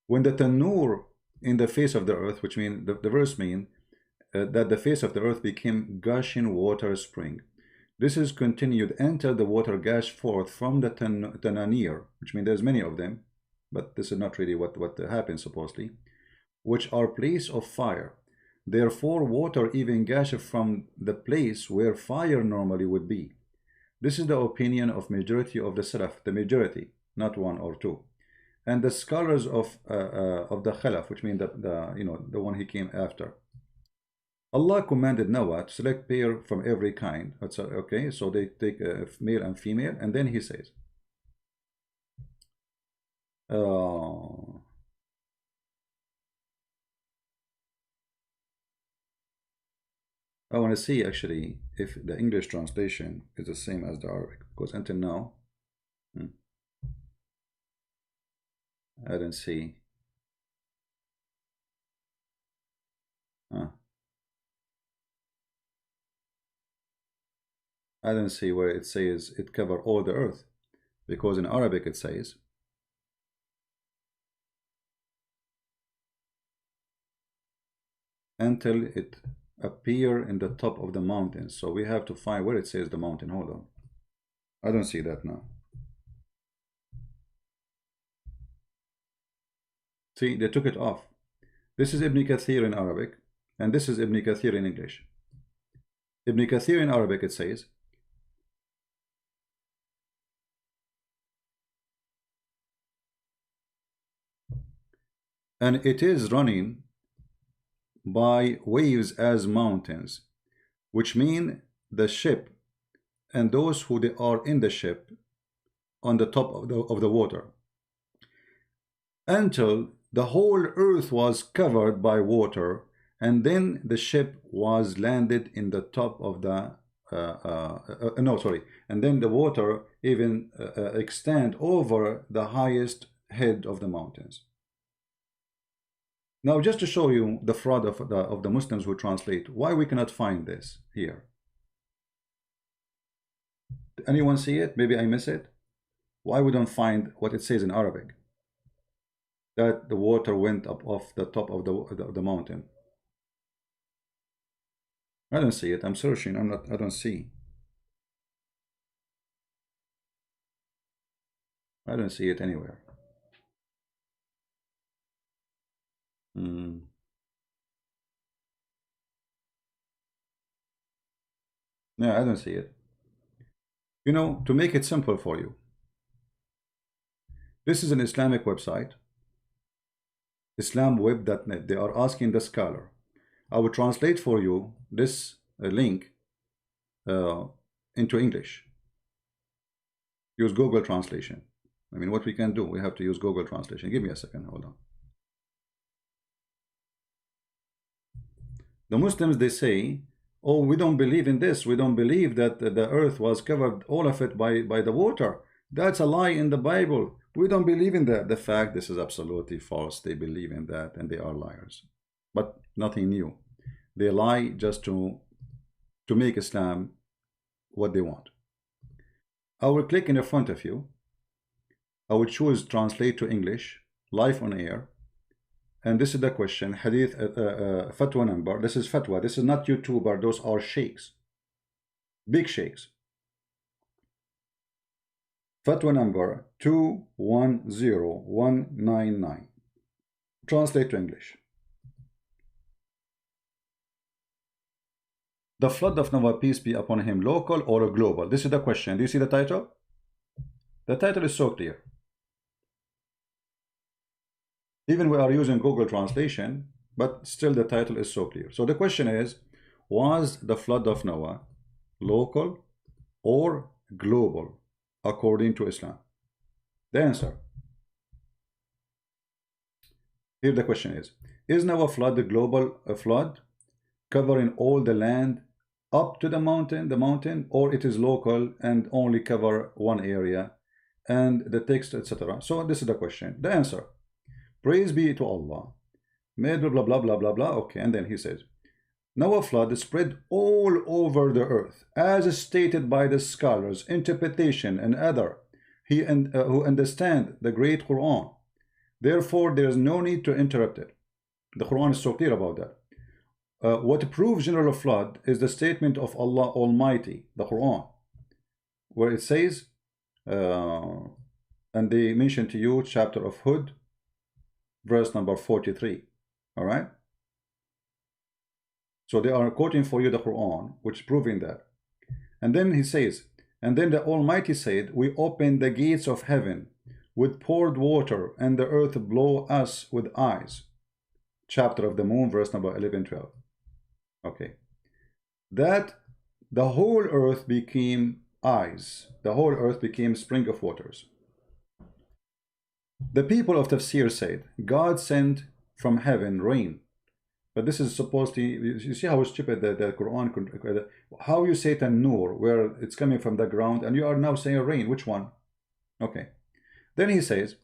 When the tanur in the face of the earth, which means the verse mean that the face of the earth became gushing water spring. This is continued until the water gush forth from the tananir, which means there's many of them, but this is not really what happens supposedly, which are place of fire. Therefore, water even gush from the place where fire normally would be. This is the opinion of majority of the Salaf, the majority, not one or two, and the scholars of the Khalaf, which means the one he came after. Allah commanded Noah to select pair from every kind. Okay, so they take a male and female, and then he says, I want to see actually if the English translation is the same as the Arabic, because until now, I didn't see. I didn't see where it says it cover all the earth, because in Arabic it says until it appear in the top of the mountain. So we have to find where it says the mountain. Hold on. I don't see that now. See, they took it off. This is Ibn Kathir in Arabic, and this is Ibn Kathir in English. Ibn Kathir in Arabic, it says, and it is running by waves as mountains, which mean the ship and those who they are in the ship on the top of the water, until the whole earth was covered by water, and then the ship was landed in the top of the and then the water even extend over the highest head of the mountains. Now, just to show you the fraud of the Muslims who translate, why we cannot find this here. Anyone see it? Maybe I miss it. Why we don't find what it says in Arabic, that the water went up off the top of the mountain? I don't see it. I'm searching. I don't see. I don't see it anywhere. Yeah, I don't see it. You know, to make it simple for you, this is an Islamic website, islamweb.net. They are asking the scholar. I will translate for you this link into English. Use Google Translation. I mean, what we can do, we have to use Google Translation. Give me a second, hold on. The Muslims, they say, oh, we don't believe in this. We don't believe that the earth was covered, all of it, by the water. That's a lie in the Bible. We don't believe in that. The fact, this is absolutely false. They believe in that, and they are liars. But nothing new. They lie just to make Islam what they want. I will click in the front of you. I will choose translate to English, live on air. And this is the question, hadith, fatwa number. This is fatwa. This is not YouTuber. Those are sheiks. Big sheiks. Fatwa number 210199. Translate to English. The flood of Noah, peace be upon him, local or global? This is the question. Do you see the title? The title is so clear. Even we are using Google Translation, but still the title is so clear. So the question is, was the flood of Noah local or global according to Islam? The answer. Here the question is Noah flood the global flood covering all the land up to the mountain, or it is local and only cover one area? And the text, etc. So this is the question. The answer. Praise be to Allah. Made blah blah blah blah blah blah. Okay, and then he says, Noah flood spread all over the earth, as stated by the scholars, interpretation and other who understand the great Quran. Therefore, there is no need to interrupt it. The Quran is so clear about that. What proves general flood is the statement of Allah Almighty, the Quran, where it says, and they mention to you chapter of Hud, verse number 43. All right, so they are quoting for you the Quran, which is proving that. And then he says, and then the Almighty said, we opened the gates of heaven with poured water, and the earth blow us with eyes. Chapter of the Moon, verse number 11-12. Okay, that the whole earth became eyes, the whole earth became spring of waters. The people of Tafsir said, God sent from heaven rain. But this is supposed to, you see how stupid the Quran, how you say Tanur, where it's coming from the ground, and you are now saying rain. Which one? Okay. Then he says,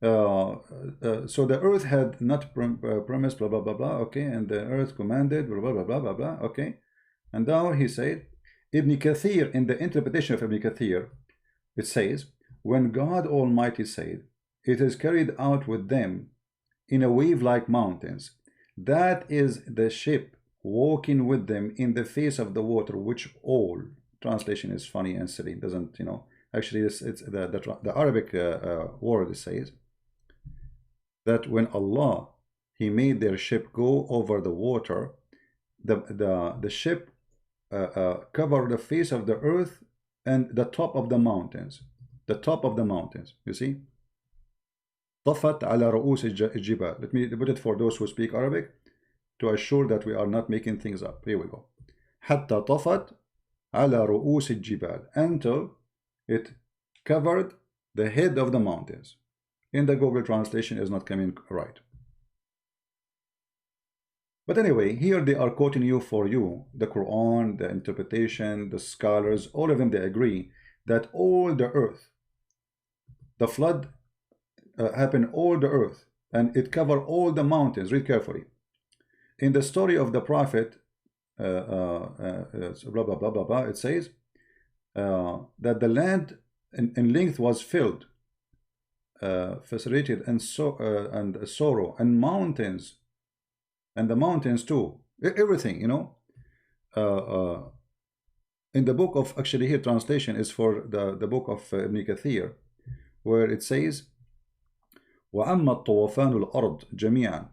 so the earth had not promised, blah, blah, blah, blah, okay, and the earth commanded, blah, blah, blah, blah, blah, blah, okay. And now he said, Ibn Kathir, in the interpretation of Ibn Kathir, it says, when God Almighty said, it is carried out with them in a wave like mountains, That is the ship walking with them in the face of the water, which all translation is funny and silly. It doesn't, you know, actually it's the Arabic word says that when Allah he made their ship go over the water, the ship covered the face of the earth and the top of the mountains, you see. طفت على رؤوس الجبال. Let me put it for those who speak Arabic to assure that we are not making things up. Here we go. حتى طفت على رؤوس الجبال, until it covered the head of the mountains. In the Google translation is not coming right. But anyway, here they are quoting you for you, the Quran, the interpretation, the scholars, all of them, they agree that all the earth, the flood happened all the earth, and it covered all the mountains. Read carefully. In the story of the prophet, blah, blah, blah, blah, blah, it says that the land in length was filled, facilitated, and sorrow, and mountains, and the mountains too, everything, you know. In the book of, actually here translation is for the book of Ibn Kathir, where it says وَأَمَّا طُوفَانُ الْأَرْضِ جَمِيعًا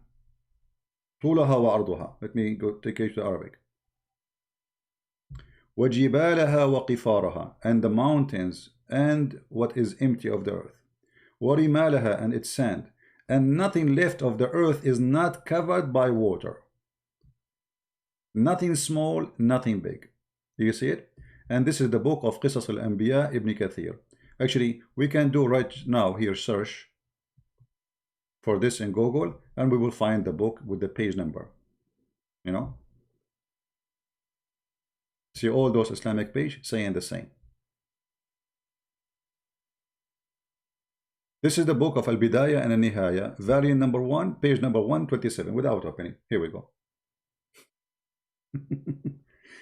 طُولَهَا وَعَرْضُهَا. Let me go take it to Arabic. وَجِبَالَهَا وَقِفَارَهَا, and the mountains and what is empty of the earth. وَرِمَالَهَا, and its sand, and nothing left of the earth is not covered by water. Nothing small, nothing big. Do you see it? And this is the book of Qisas al-Anbiya Ibn Kathir. Actually, we can do right now here search for this in Google, and we will find the book with the page number. You know, see all those Islamic pages saying the same. This is the book of Al-Bidayah and Al-Nihaya, volume number 1, page number 127, without opening. Here we go.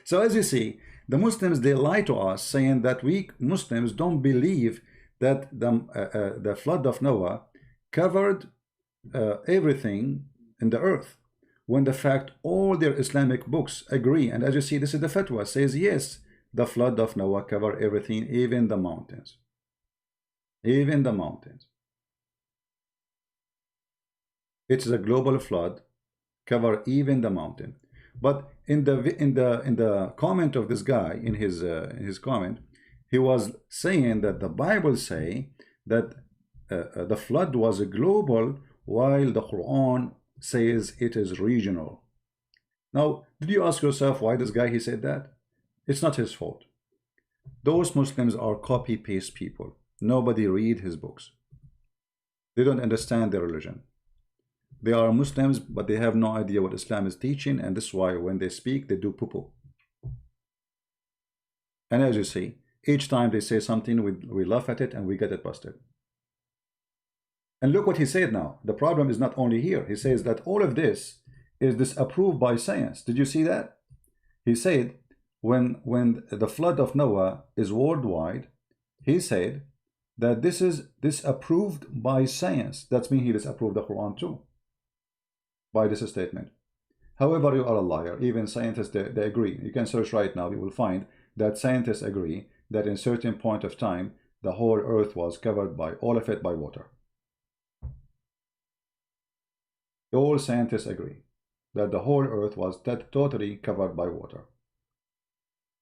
So as you see, the Muslims, they lie to us, saying that we Muslims don't believe that the flood of Noah covered everything in the earth, when the fact all their Islamic books agree. And as you see, this is the fatwa, says yes, the flood of Noah covered everything, even the mountains. Even the mountains. It's a global flood, cover even the mountain. But in the comment of this guy, in his comment, he was saying that the Bible say that the flood was a global, while the Quran says it is regional. Now, did you ask yourself why this guy he said that? It's not his fault. Those Muslims are copy-paste people. Nobody read his books. They don't understand their religion. They are Muslims, but they have no idea what Islam is teaching, and this is why when they speak, they do poo-poo. And as you see, each time they say something, we laugh at it and we get it busted. And look what he said now. The problem is not only here. He says that all of this is disapproved by science. Did you see that? He said when the flood of Noah is worldwide, he said that this is disapproved by science. That means he disapproved the Quran too, by this statement. However, you are a liar. Even scientists, they agree. You can search right now. You will find that scientists agree that in a certain point of time, the whole earth was covered by, all of it, by water. All scientists agree that the whole earth was totally covered by water.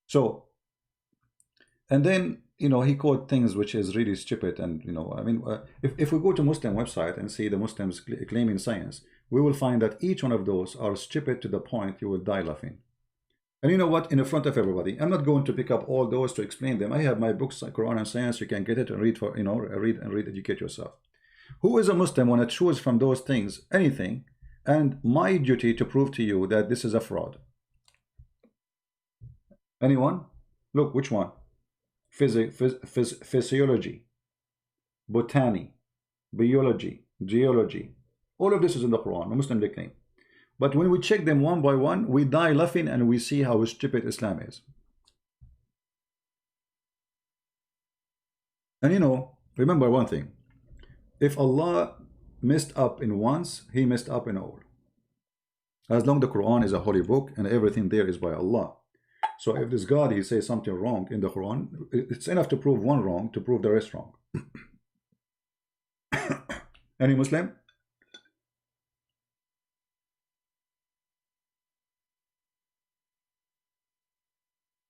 So, and then, you know, he quote things which is really stupid. And, you know, I mean, if we go to Muslim website and see the Muslims claiming science, we will find that each one of those are stupid to the point you will die laughing. And you know what? In front of everybody, I'm not going to pick up all those to explain them. I have my books, Quran and Science. You can get it and read for, you know, read, educate yourself. Who is a Muslim want to choose from those things anything, and my duty to prove to you that this is a fraud? Anyone? Look, which one? Physiology, botany, biology, geology. All of this is in the Quran, a Muslim they claim. But when we check them one by one, we die laughing and we see how stupid Islam is. And you know, remember one thing. If Allah messed up in once, he messed up in all. As long the Quran is a holy book and everything there is by Allah. So if this God, he says something wrong in the Quran, it's enough to prove one wrong to prove the rest wrong. Any Muslim?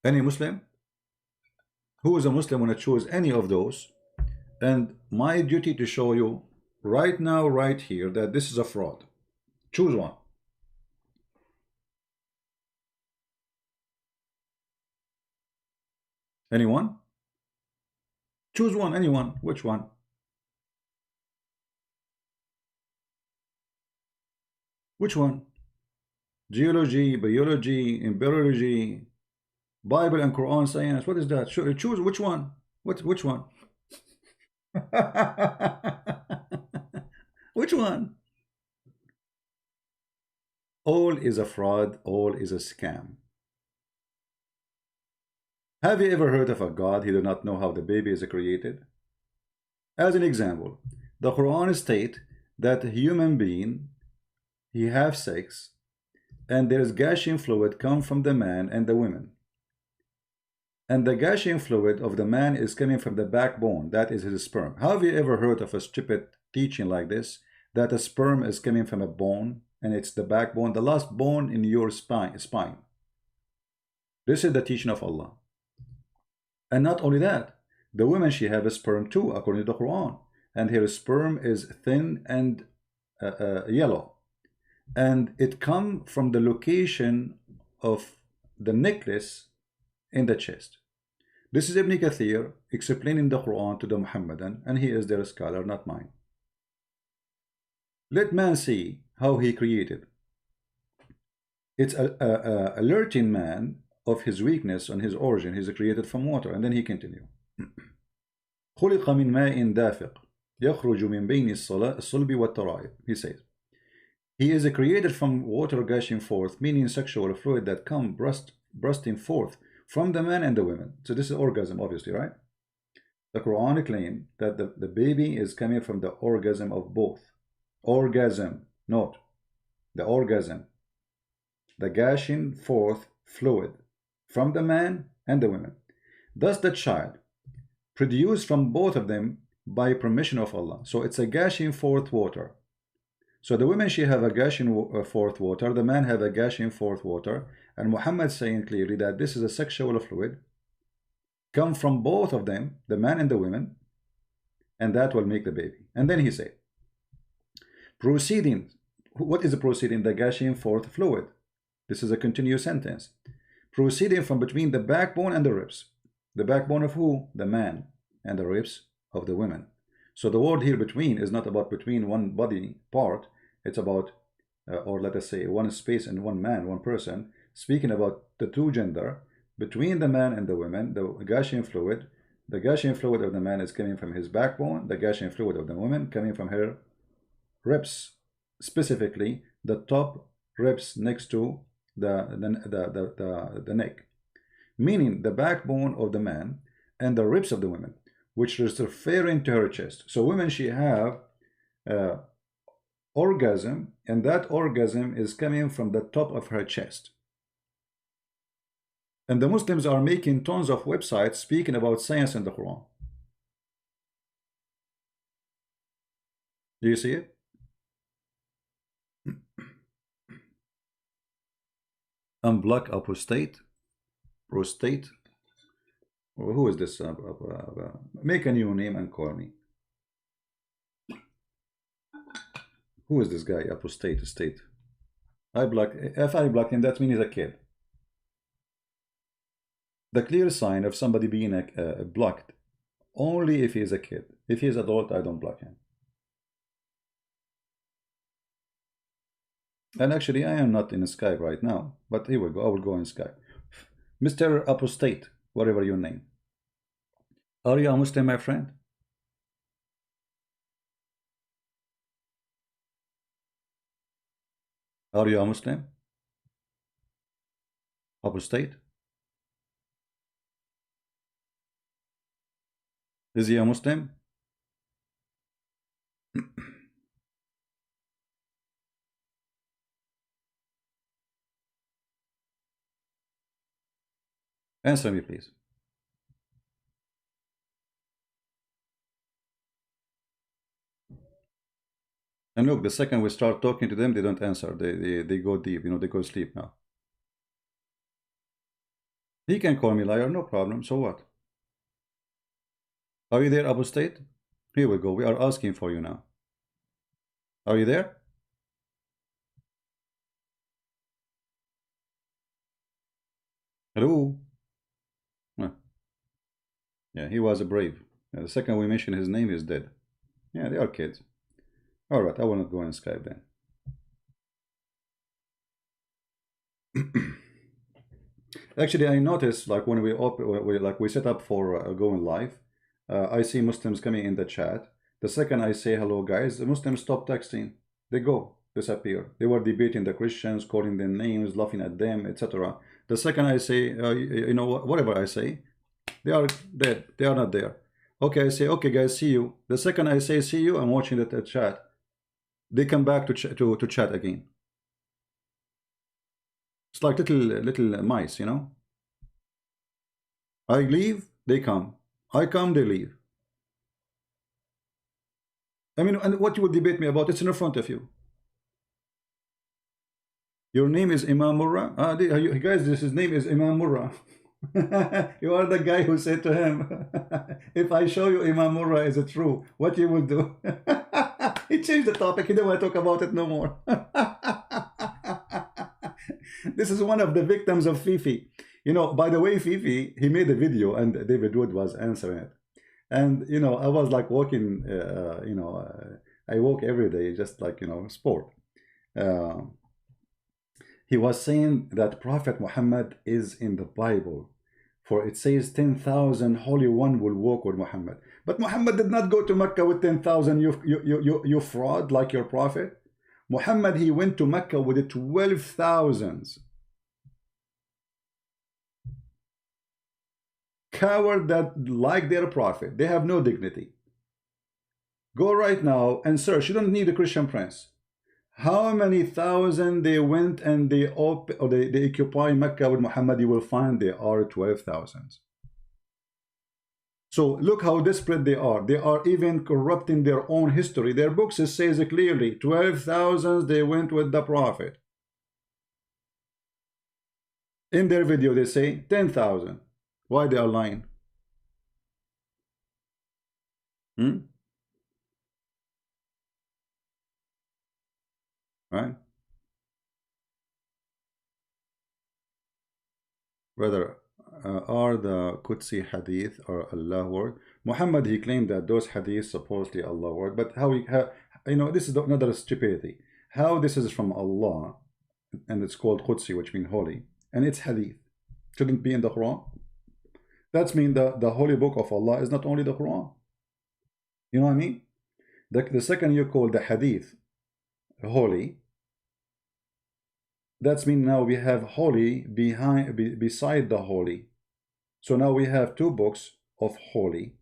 Any Muslim? Who is a Muslim when I choose any of those? And my duty to show you right now, right here, that this is a fraud. Choose one. Anyone? Choose one, anyone. Which one? Which one? Geology, biology, embryology, Bible and Quran science. What is that? Choose which one? Which one? Which one? All is a fraud, all is a scam. Have you ever heard of a God who did not know how the baby is created? As an example, the Quran states that a human being, he have sex, and there is gushing fluid come from the man and the woman. And the gushing fluid of the man is coming from the backbone, that is his sperm. Have you ever heard of a stupid teaching like this, that a sperm is coming from a bone, and it's the backbone, the last bone in your spine? This is the teaching of Allah. And not only that, the woman, she have a sperm too, according to the Quran, and her sperm is thin and yellow, and it come from the location of the necklace in the chest. This is Ibn Kathir explaining the Quran to the Muhammadan, and he is their scholar, not mine. Let man see how he created. It's alerting man of his weakness and his origin. He's created from water, and then he continue. خلق من ماء دافق يخرج من بين الصلب والترائب. He says, he is created from water gushing forth, meaning sexual fluid that come bursting forth from the man and the women. So this is orgasm, obviously, right? The Quran claims that the baby is coming from the orgasm of both. Orgasm, note, the orgasm, the gushing forth fluid from the man and the women. Thus the child produced from both of them by permission of Allah. So it's a gushing forth water. So the women, she have a gushing forth water, the man have a gushing forth water, and Muhammad saying clearly that this is a sexual fluid come from both of them, the man and the women, and that will make the baby. And then he said, proceeding, what is the proceeding? The gushing forth fluid. This is a continuous sentence. Proceeding from between the backbone and the ribs. The backbone of who? The man. And the ribs of the women. So the word here between is not about between one body part. It's about, or let us say, one space and one man, one person, speaking about the two gender, between the man and the women, the gushing fluid. The gushing fluid of the man is coming from his backbone. The gushing fluid of the woman coming from her ribs, specifically the top ribs next to the neck, meaning the backbone of the man and the ribs of the woman, which is referring to her chest. So women, she have orgasm, and that orgasm is coming from the top of her chest. And the Muslims are making tons of websites speaking about science in the Quran. Do you see it? Unblock apostate, prostate. Who is this? Make a new name and call me. Who is this guy? Apostate state. I block. If I block him, that means he's a kid. The clear sign of somebody being blocked only if he is a kid. If he is adult, I don't block him. And actually, I am not in Skype right now, but here we go. I will go in Skype. Mr. Apostate, whatever your name. Are you a Muslim, my friend? Are you a Muslim? Apostate? Is he a Muslim? Answer me, please. And look, the second we start talking to them, they don't answer. They go deep, you know, they go sleep now. He can call me liar, no problem. So what? Are you there, apostate? Here we go. We are asking for you now. Are you there? Hello? Huh. Yeah, he was a brave. The second we mention his name is dead. Yeah, they are kids. All right, I will not go on Skype then. Actually, I noticed like when we set up for going live, I see Muslims coming in the chat. The second I say hello, guys, the Muslims stop texting. They go disappear. They were debating the Christians, calling them names, laughing at them, etc. The second I say, you know, whatever I say, they are dead. They are not there. Okay, I say, okay, guys, see you. The second I say see you, I'm watching the chat. They come back to chat again. It's like little mice, you know. I leave, they come. I come, they leave. I mean, and what you will debate me about? It's in front of you. Your name is Imam Murrah? Guys, his name is Imam Murrah. You are the guy who said to him, if I show you Imam Murrah is it true, what you will do? He changed the topic. He didn't want to talk about it no more. This is one of the victims of Fifi. You know, by the way, Fifi, he made a video and David Wood was answering it. And, you know, I was like walking, you know, I walk every day, just like, you know, sport. He was saying that Prophet Muhammad is in the Bible. For it says 10,000 Holy One will walk with Muhammad. But Muhammad did not go to Mecca with 10,000, you fraud like your Prophet. Muhammad, he went to Mecca with the 12,000. Coward that like their Prophet. They have no dignity. Go right now and search. You don't need a Christian prince. How many thousand they went and they occupy Mecca with Muhammad? You will find they are 12,000. So look how desperate they are. They are even corrupting their own history. Their books says it clearly. 12,000 they went with the Prophet. In their video they say 10,000. Why they are lying? Right? Brother, are the Qudsi hadith or Allah word? Muhammad, he claimed that those hadiths supposedly Allah word, but how you know, this is another stupidity. How this is from Allah, and it's called Qudsi, which means holy, and it's hadith. Shouldn't be in the Quran. That's mean the holy book of Allah is not only the Quran. You know what I mean? The second you call the hadith holy, that's mean now we have holy beside the holy. So now we have two books of holy,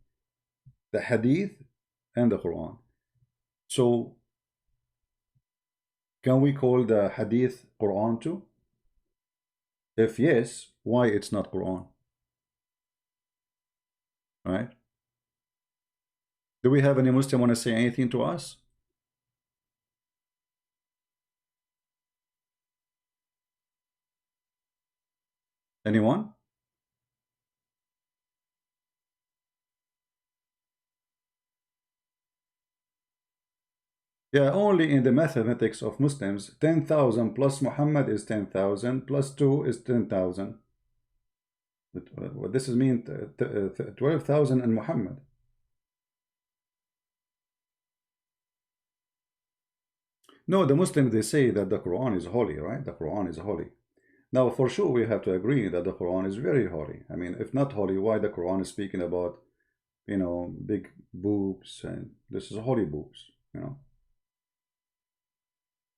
the hadith and the Quran. So can we call the hadith Quran too? If yes, why it's not Quran? Right? Do we have any Muslim want to say anything to us? Anyone? Yeah, only in the mathematics of Muslims, 10,000 plus Muhammad is 10,000, plus 2 is 10,000. What this is mean 12,000 and Muhammad. No, the Muslims, they say that the Quran is holy, right? The Quran is holy. Now, for sure, we have to agree that the Quran is very holy. I mean, if not holy, why the Quran is speaking about, you know, big boobs, and this is holy boobs, you know?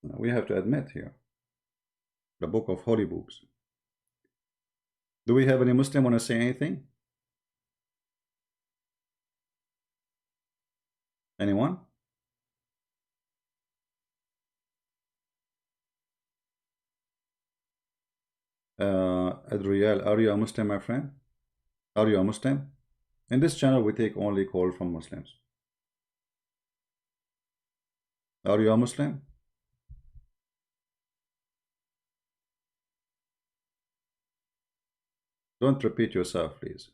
We have to admit here, the book of holy boobs. Do we have any Muslim want to say anything? Anyone? Adriel, are you a Muslim, my friend? Are you a Muslim? In this channel, we take only call from Muslims. Are you a Muslim? Don't repeat yourself, please.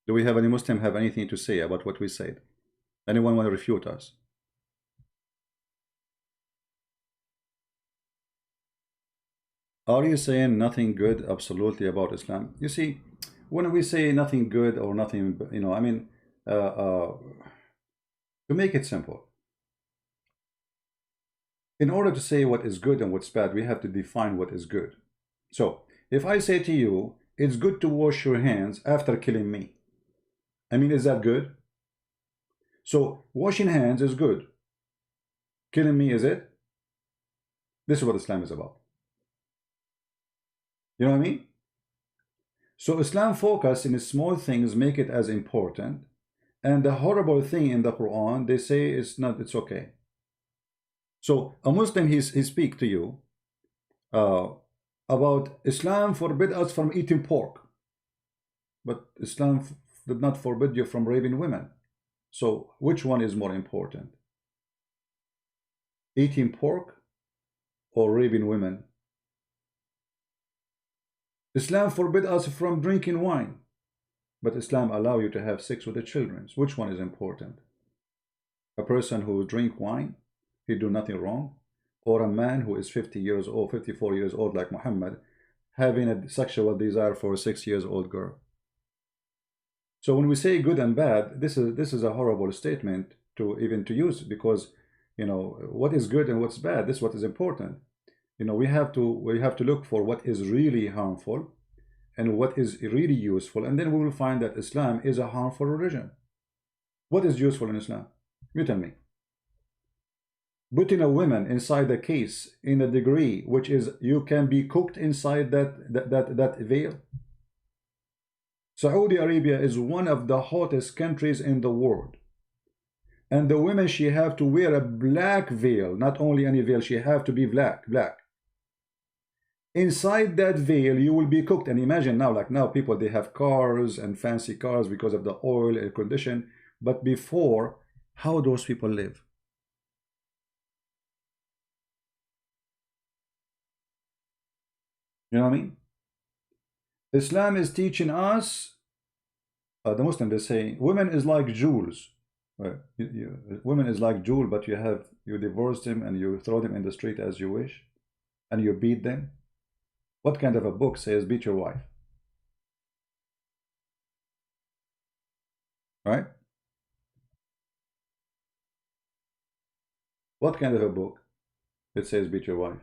Do we have any Muslim have anything to say about what we said? Anyone want to refute us? Are you saying nothing good absolutely about Islam? You see, when we say nothing good or nothing, you know, I mean, to make it simple, in order to say what is good and what's bad, we have to define what is good. So, if I say to you, it's good to wash your hands after killing me, I mean, is that good? So, washing hands is good. Killing me, is it? This is what Islam is about. You know what I mean? So Islam focus in small things, make it as important, and the horrible thing in the Quran, they say it's not, it's okay. So a Muslim, he speak to you about Islam forbid us from eating pork, but Islam did not forbid you from raping women. So which one is more important? Eating pork or raping women? Islam forbid us from drinking wine, but Islam allow you to have sex with the children. Which one is important? A person who drink wine, he do nothing wrong, or a man who is 50 years old, 54 years old like Muhammad, having a sexual desire for a 6-year-old girl? So when we say good and bad, this is a horrible statement to even to use, because you know what is good and what's bad. This is what is important. You know, we have to look for what is really harmful and what is really useful, and then we will find that Islam is a harmful religion. What is useful in Islam? You tell me. Putting a woman inside the case in a degree which is you can be cooked inside that veil. Saudi Arabia is one of the hottest countries in the world, and the women, she have to wear a black veil, not only any veil, she have to be black. Inside that veil you will be cooked. And imagine now, like now people, they have cars and fancy cars because of the oil, air condition, but before, how those people live? You know what I mean? Islam is teaching us, the Muslim, they say women is like jewels. Women is like jewel, but you divorce them and you throw them in the street as you wish, and you beat them. What kind of a book says beat your wife? Right? What kind of a book that says beat your wife?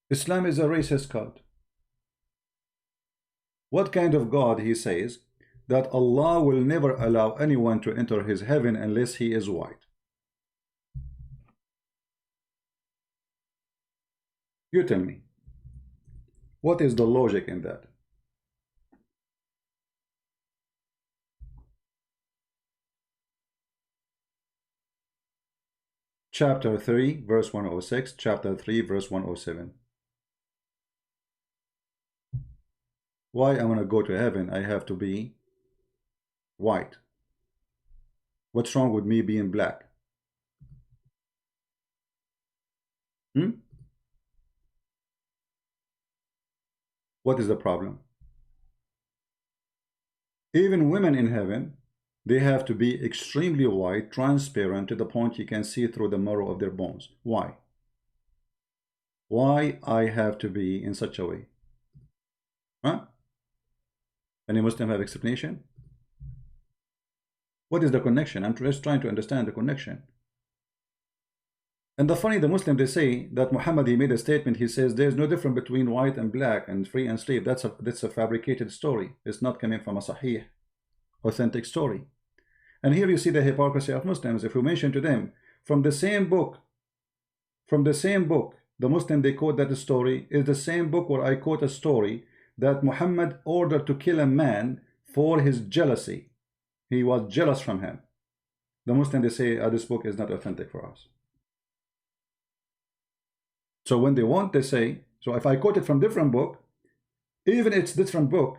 Islam is a racist cult. What kind of God he says that Allah will never allow anyone to enter his heaven unless he is white? You tell me. What is the logic in that? Chapter 3, verse 106, chapter 3, verse 107. Why I want to go to heaven, I have to be white. What's wrong with me being black? What is the problem? Even women in heaven, they have to be extremely white, transparent, to the point you can see through the marrow of their bones. Why? Why I have to be in such a way? Huh? Any Muslim have explanation? What is the connection? I'm just trying to understand the connection. And the Muslim, they say that Muhammad, he made a statement. He says there's no difference between white and black and free and slave. That's a fabricated story. It's not coming from a sahih, authentic story. And here you see the hypocrisy of Muslims. If we mention to them from the same book, the Muslim, they quote that the story is the same book where I quote a story that Muhammad ordered to kill a man for his jealousy. He was jealous from him. the Muslim, they say, this book is not authentic for us. So when they want, they say, so if I quote it from different book, even it's different book,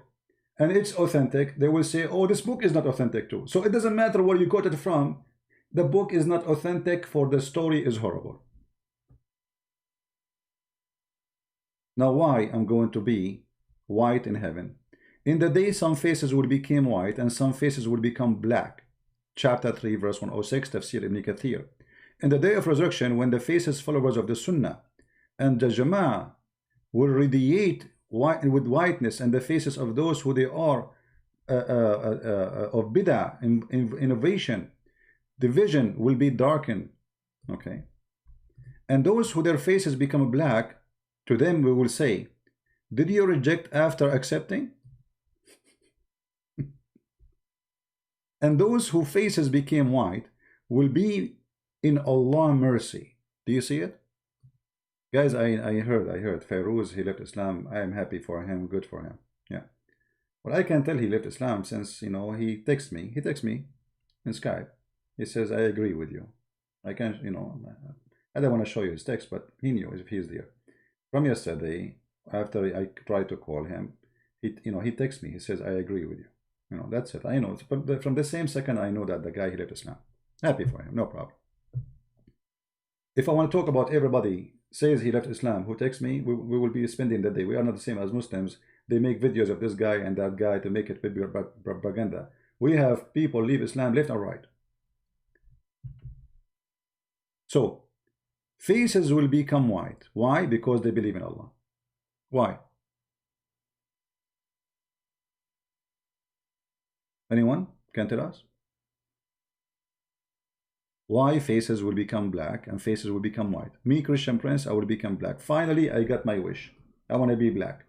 and it's authentic, they will say, oh, this book is not authentic too. So it doesn't matter where you quote it from, the book is not authentic, for the story is horrible. Now why I'm going to be white in heaven? In the day some faces will become white and some faces will become black. Chapter 3 verse 106, Tafsir Ibn Kathir. In the day of resurrection, when the faces followers of the Sunnah and the Jama'ah will radiate with whiteness, and the faces of those who they are of bid'ah, innovation, division will be darkened. Okay, and those who their faces become black, to them we will say, did you reject after accepting? And those whose faces became white will be in Allah's mercy. Do you see it? Guys, I heard Fairuz, he left Islam. I am happy for him, good for him. Yeah. Well, I can tell he left Islam since, you know, he texts me in Skype. He says, I agree with you. I can't, you know, I don't want to show you his text, but he knew if he's there. From yesterday, after I tried to call him, he texts me. He says, I agree with you. You know, that's it. I know. But from the same second, I know that the guy, he left Islam. Happy for him, no problem. If I want to talk about everybody says he left Islam who texts me, we will be spending the day. We are not the same as Muslims. They make videos of this guy and that guy to make it propaganda. We have people leave Islam left and right. So faces will become white. Why? Because they believe in Allah. Why? Anyone can tell us? Why faces will become black and faces will become white? Me, Christian Prince, I will become black. Finally, I got my wish. I want to be black.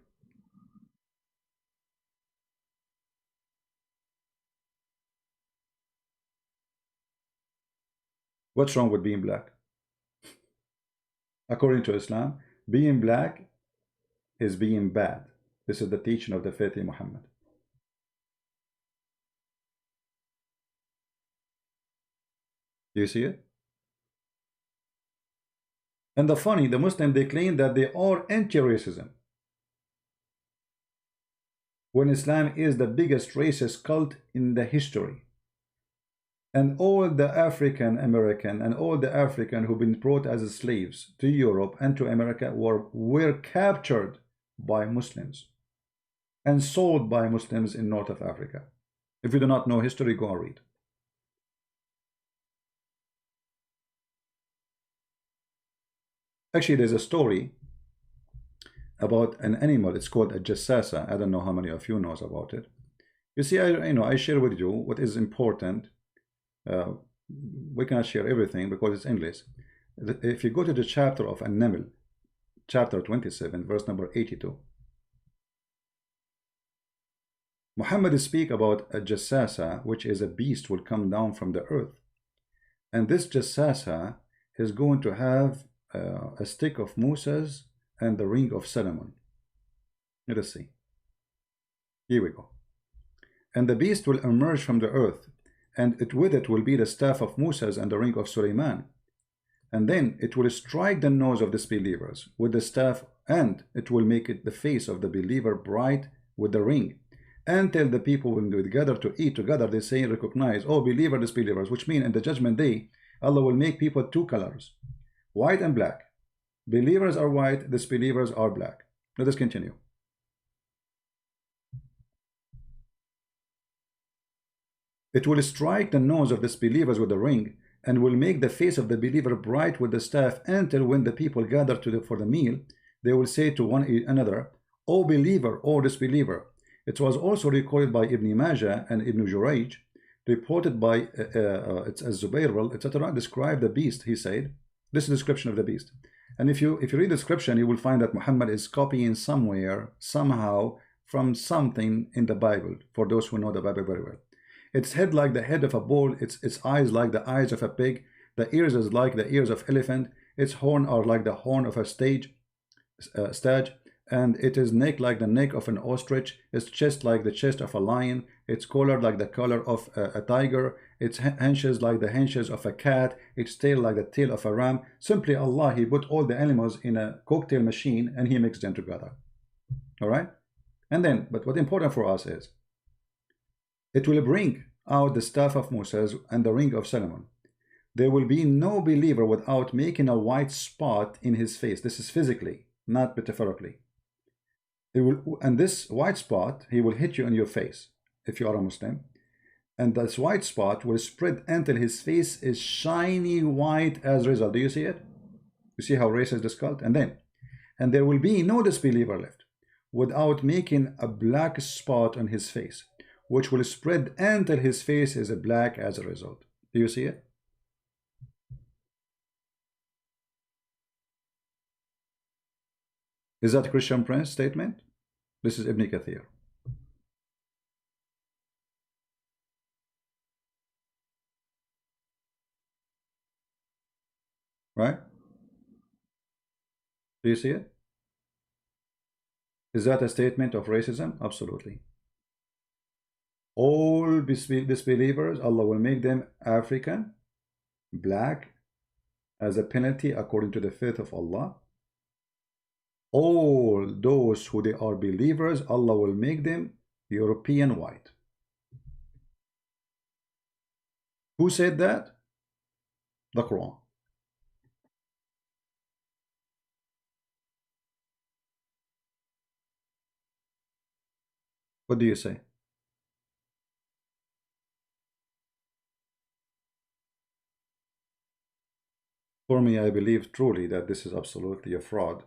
What's wrong with being black? According to Islam, being black is being bad. This is the teaching of the faith in Muhammad. Do you see it? And the Muslims, they claim that they are anti-racism, when Islam is the biggest racist cult in the history. And all the African American and all the African who've been brought as slaves to Europe and to America were captured by Muslims and sold by Muslims in North of Africa. If you do not know history, go and read. Actually, there's a story about an animal. It's called a jassasa. I don't know how many of you knows about it. You see, I share with you what is important. We cannot share everything because it's English. If you go to the chapter of An-Naml, chapter 27, verse number 82, Muhammad speak about a jassasa, which is a beast will come down from the earth. And this jassasa is going to have a stick of Moses and the ring of Solomon. Let us see. Here we go. And the beast will emerge from the earth, and with it will be the staff of Moses and the ring of Suleiman. And then it will strike the nose of disbelievers with the staff, and it will make it the face of the believer bright with the ring. Until the people will gather to eat together, they say, recognize, oh, believer, disbelievers, which mean in the judgment day, Allah will make people two colors, white and black. Believers are white, disbelievers are black. Let us continue. It will strike the nose of disbelievers with the ring, and will make the face of the believer bright with the staff, until when the people gather for the meal, they will say to one another, O believer, O disbeliever. It was also recorded by Ibn Majah and Ibn Jurayj, reported by Az-Zubayr, etc. Describe the beast, he said. This is a description of the beast. And if you read the description, you will find that Muhammad is copying somewhere, somehow, from something in the Bible, for those who know the Bible very well. Its head like the head of a bull, its eyes like the eyes of a pig, the ears is like the ears of elephant, its horn are like the horn of a stag, and it is neck like the neck of an ostrich, its chest like the chest of a lion, its collar like the collar of a tiger, its haunches like the haunches of a cat, its tail like the tail of a ram. Simply Allah, He put all the animals in a cocktail machine and He mixed them together. All right? And then, but what's important for us is, it will bring out the staff of Moses and the ring of Solomon. There will be no believer without making a white spot in his face. This is physically, not metaphorically. And this white spot, he will hit you in your face if you are a Muslim. And this white spot will spread until his face is shiny white as a result. Do you see it? You see how racist this cult? And there will be no disbeliever left without making a black spot on his face, which will spread until his face is black as a result. Do you see it? Is that a Christian Prince statement? This is Ibn Kathir. Right? Do you see it? Is that a statement of racism? Absolutely. All disbelievers, Allah will make them African, black, as a penalty according to the faith of Allah. All those who they are believers, Allah will make them European white. Who said that? The Quran. What do you say? For me, I believe truly that this is absolutely a fraud,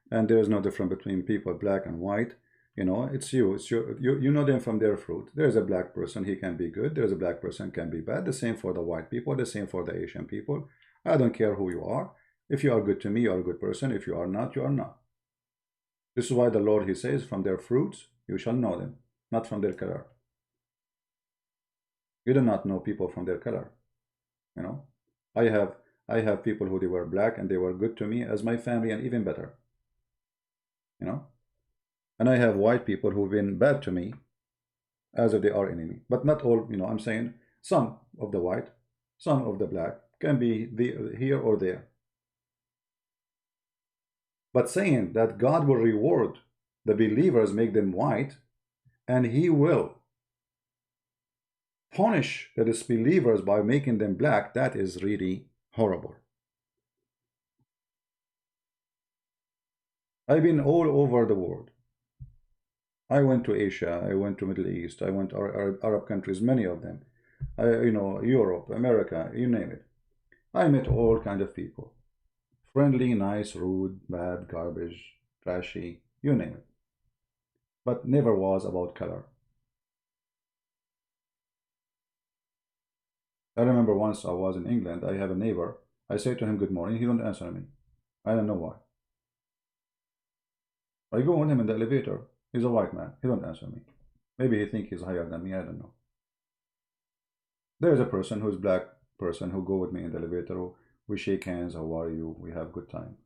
and there is no difference between people black and white. You know, it's you. It's you know them from their fruit. There's a black person, he can be good. There's a black person, can be bad. The same for the white people. The same for the Asian people. I don't care who you are. If you are good to me, you are a good person. If you are not, you are not. This is why the Lord, He says, from their fruits you shall know them, not from their color. You do not know people from their color. You know, I have people who they were black and they were good to me as my family and even better. You know, and I have white people who've been bad to me as if they are enemy. But not all, you know, I'm saying some of the white, some of the black can be here or there. But saying that God will reward the believers, make them white, and He will punish the disbelievers by making them black, that is really horrible. I've been all over the world. I went to Asia, I went to Middle East, I went to Arab countries, many of them. You know, Europe, America, you name it. I met all kind of people. Friendly, nice, rude, bad, garbage, trashy, you name it. But never was about color. I remember once I was in England, I have a neighbor. I say to him, good morning, he don't answer me. I don't know why. I go on him in the elevator. He's a white man. He don't answer me. Maybe he think he's higher than me. I don't know. There's a person who's black person who go with me in the elevator. We shake hands. How are you? We have good time.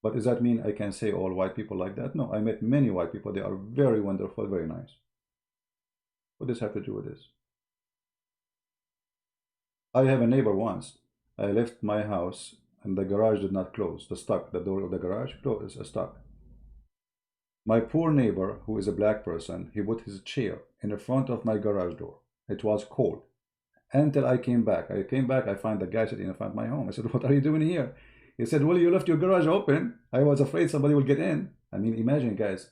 But does that mean I can say all white people like that? No, I met many white people. They are very wonderful, very nice. What does this have to do with this? I have a neighbor once. I left my house and the garage did not close. The door of the garage is stuck. My poor neighbor, who is a black person, he put his chair in the front of my garage door. It was cold. Until I came back. I find the guy sitting in front of my home. I said, what are you doing here? He said, well, you left your garage open. I was afraid somebody will get in. I mean, imagine, guys.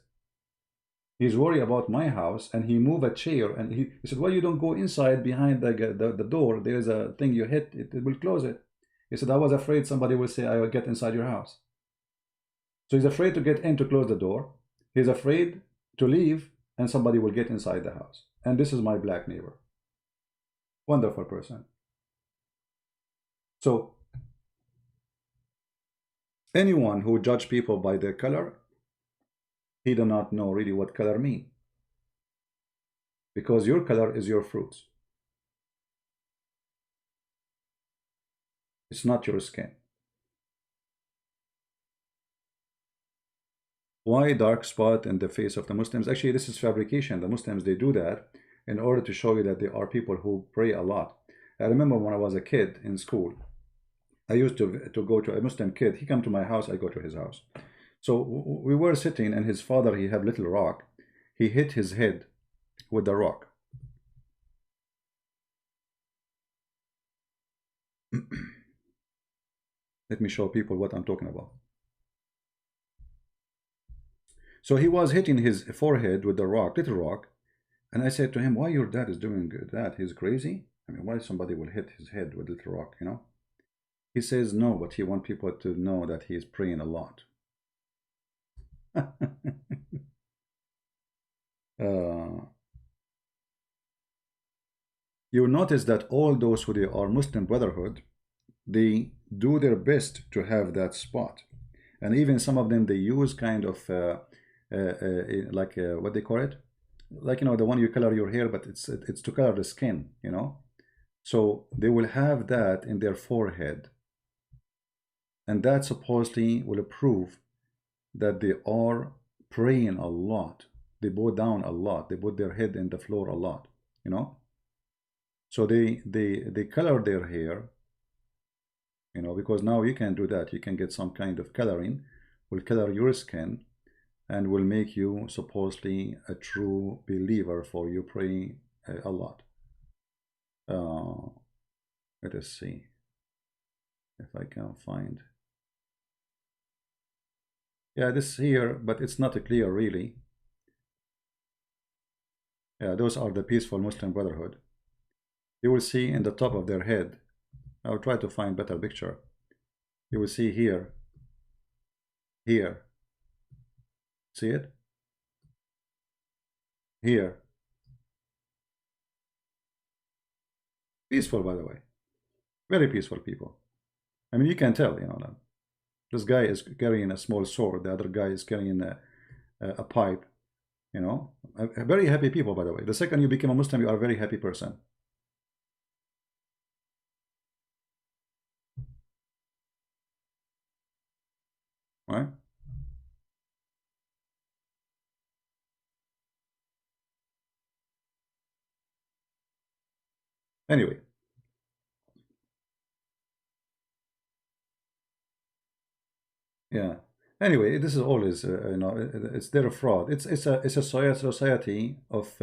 He's worried about my house, and he moved a chair, and he said, well, you don't go inside behind the door. There is a thing you hit, it will close it. He said, I was afraid somebody will say, I will get inside your house. So he's afraid to get in to close the door. He's afraid to leave, and somebody will get inside the house. And this is my black neighbor. Wonderful person. So, anyone who judge people by their color, he do not know really what color mean. Because your color is your fruits. It's not your skin. Why dark spot in the face of the Muslims? Actually, this is fabrication. The Muslims, they do that in order to show you that there are people who pray a lot. I remember when I was a kid in school, I used to go to a Muslim kid. He come to my house, I go to his house. So we were sitting, and his father, he had little rock. He hit his head with the rock. Let me show people what I'm talking about. So he was hitting his forehead with the rock, little rock, and I said to him, "Why your dad is doing that? He's crazy. I mean, why somebody will hit his head with little rock, you know?" He says no, but he wants people to know that he is praying a lot. You notice that all those who they are Muslim Brotherhood, they do their best to have that spot, and even some of them, they use kind of like what they call it, like, you know, the one you color your hair, but it's to color the skin, you know. So they will have that in their forehead, and that supposedly will prove that they are praying a lot. They bow down a lot. They put their head in the floor a lot, you know. So they color their hair, you know, because now you can do that. You can get some kind of coloring, will color your skin, and will make you supposedly a true believer for you praying a lot. Let us see if I can find. Yeah, this here, but it's not clear really. Yeah, those are the peaceful Muslim Brotherhood. You will see in the top of their head. I'll try to find better picture. You will see here. Here. See it? Here. Peaceful, by the way. Very peaceful people. I mean, you can tell, you know, that this guy is carrying a small sword. The other guy is carrying a pipe, you know. Very happy people, by the way. The second you become a Muslim, you are a very happy person. Right? Anyway. Yeah. Anyway, this is always, you know, it's their fraud. It's a society of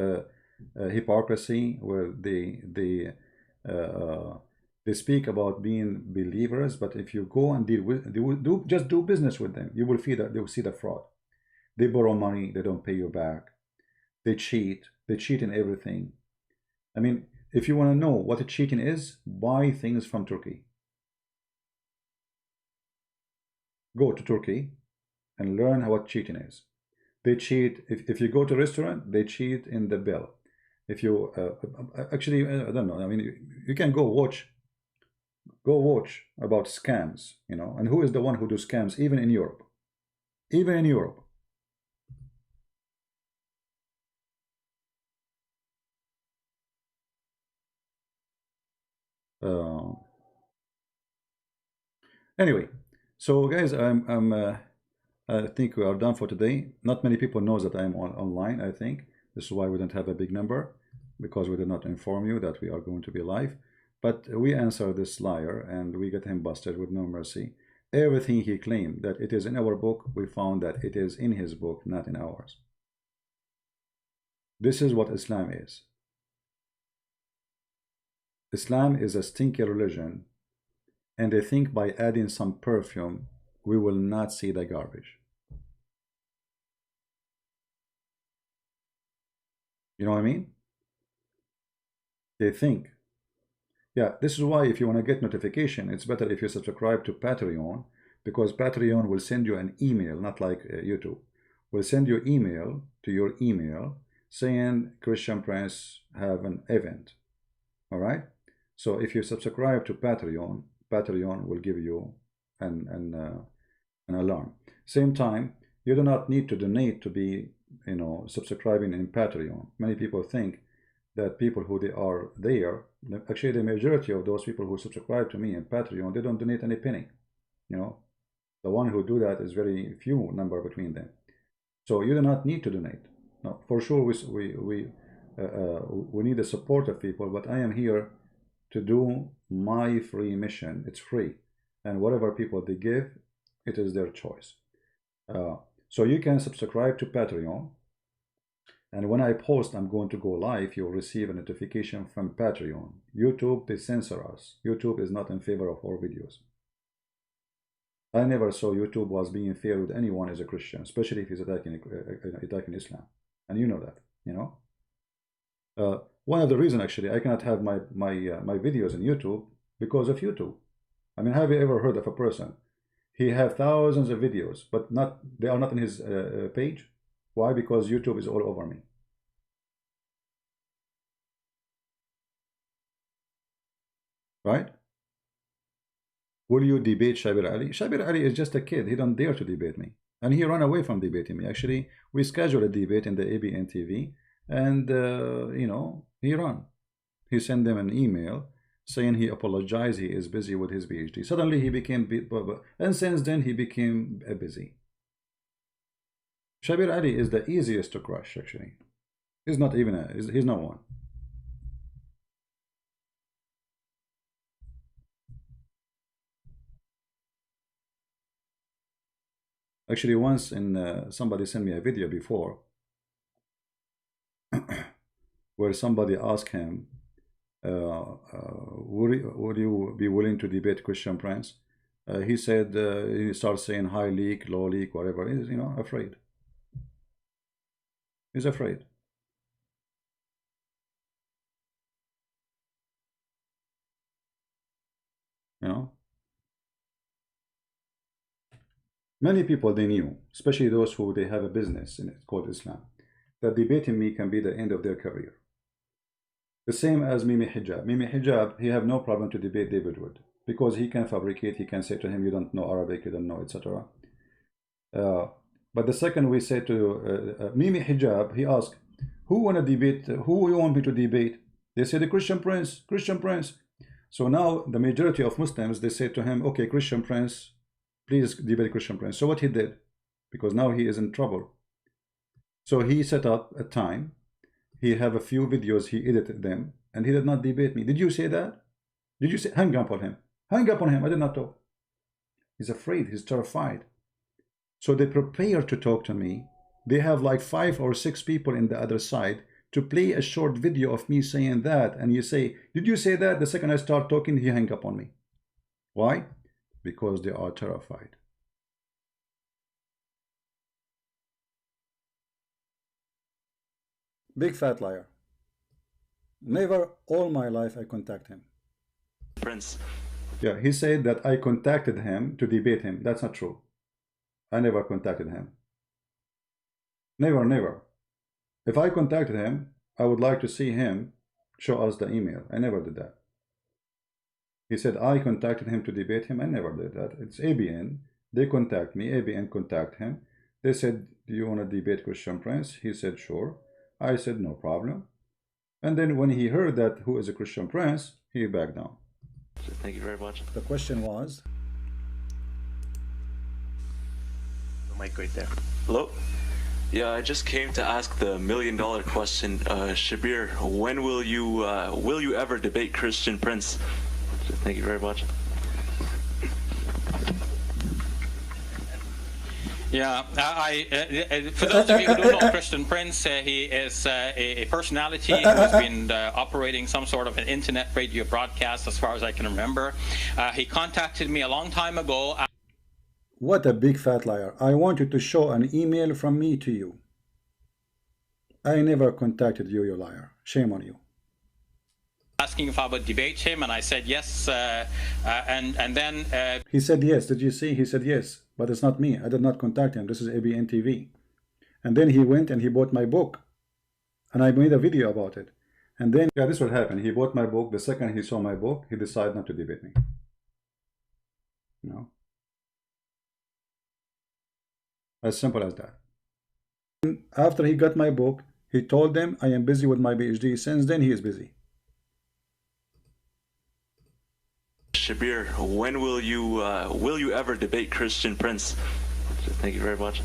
hypocrisy where they speak about being believers, but if you go and deal with, just do business with them, you will see that they will see the fraud. They borrow money, they don't pay you back. They cheat in everything. I mean, if you want to know what cheating is, buy things from Turkey. Go to Turkey and learn what cheating is. They cheat, if you go to a restaurant, they cheat in the bill. If you actually, I don't know, I mean, you can go watch about scams, you know, and who is the one who do scams even in Europe, even in Europe. uh, Anyway, so guys, I think we are done for today. Not many people knows that I'm online. I think this is why we don't have a big number, because we did not inform you that we are going to be live. But we answer this liar, and we get him busted with no mercy. Everything he claimed that it is in our book, we found that it is in his book, not in ours. This is what Islam is. Islam is a stinky religion, and they think by adding some perfume, we will not see the garbage. You know what I mean? They think. Yeah, this is why if you want to get notification, it's better if you subscribe to Patreon, because Patreon will send you an email, not like YouTube. Will send you email to your email saying Christian Prince have an event. All right? So if you subscribe to Patreon, Patreon will give you an alarm. Same time, you do not need to donate to be, you know, subscribing in Patreon. Many people think that people who they are there, actually the majority of those people who subscribe to me in Patreon, they don't donate any penny. You know, the one who do that is very few number between them. So you do not need to donate. No, for sure we need the support of people, but I am here to do my free mission. It's free, and whatever people they give, it is their choice. So you can subscribe to Patreon, and when I post I'm going to go live, you'll receive a notification from Patreon. YouTube, they censor us. YouTube is not in favor of our videos. I never saw YouTube was being fair with anyone as a Christian, especially if he's attacking Islam, and you know that, you know. One of the reasons actually I cannot have my videos on YouTube because of YouTube. I mean, have you ever heard of a person? He have thousands of videos, but they are not in his page. Why? Because YouTube is all over me. Right? Will you debate Shabir Ali? Shabir Ali is just a kid. He don't dare to debate me. And he ran away from debating me. Actually, we scheduled a debate in the ABN TV, and, you know, he ran. He sent them an email saying he apologized, he is busy with his PhD. Suddenly he became, and since then he became busy. Shabir Ali is the easiest to crush, actually. He's not even he's no one. Actually, once somebody sent me a video before where somebody asked him, would you be willing to debate Christian Prince? He said, he starts saying high leak, low leak, whatever. He's, you know, afraid. He's afraid. You know? Many people they knew, especially those who they have a business in it called Islam, that debating me can be the end of their career. The same as Mimi Hijab. Mimi Hijab, he have no problem to debate David Wood because he can fabricate. He can say to him, you don't know Arabic, you don't know, etc. But the second we say to Mimi Hijab, he asked, who want to debate? Who you want me to debate? They say the Christian Prince, Christian Prince. So now the majority of Muslims, they say to him, okay, Christian Prince, please debate Christian Prince. So what he did, because now he is in trouble. So he set up a time. He have a few videos, he edited them, and he did not debate me. Did you say that? Did you say, hang up on him? Hang up on him. I did not talk. He's afraid. He's terrified. So they prepare to talk to me. They have like 5 or 6 people in the other side to play a short video of me saying that. And you say, did you say that? The second I start talking, he hang up on me. Why? Because they are terrified. Big fat liar. Never all my life I contact him. Prince. Yeah, he said that I contacted him to debate him. That's not true. I never contacted him. Never, never. If I contacted him, I would like to see him show us the email. I never did that. He said I contacted him to debate him. I never did that. It's ABN. They contact me. ABN contact him. They said, do you want to debate Christian Prince? He said, sure. I said, no problem. And then when he heard that who is a Christian Prince, he backed down. Thank you very much. The question was? The mic right there. Hello? Yeah, I just came to ask the $1 million question. Shabir, when will you ever debate Christian Prince? Thank you very much. Yeah, for those of you who don't know Christian Prince, he is a personality who has been operating some sort of an internet radio broadcast as far as I can remember. He contacted me a long time ago. What a big fat liar. I want you to show an email from me to you. I never contacted you, you liar. Shame on you. Asking if I would debate him, and I said yes, and then... He said yes. Did you see? He said yes. But it's not me. I did not contact him. This is ABN TV. And then he went and he bought my book. And I made a video about it. And then, yeah, this will happen. He bought my book. The second he saw my book, he decided not to debate me. No. As simple as that. And after he got my book, he told them, I am busy with my PhD. Since then, he is busy. Shabir, when will you ever debate Christian Prince? Thank you very much.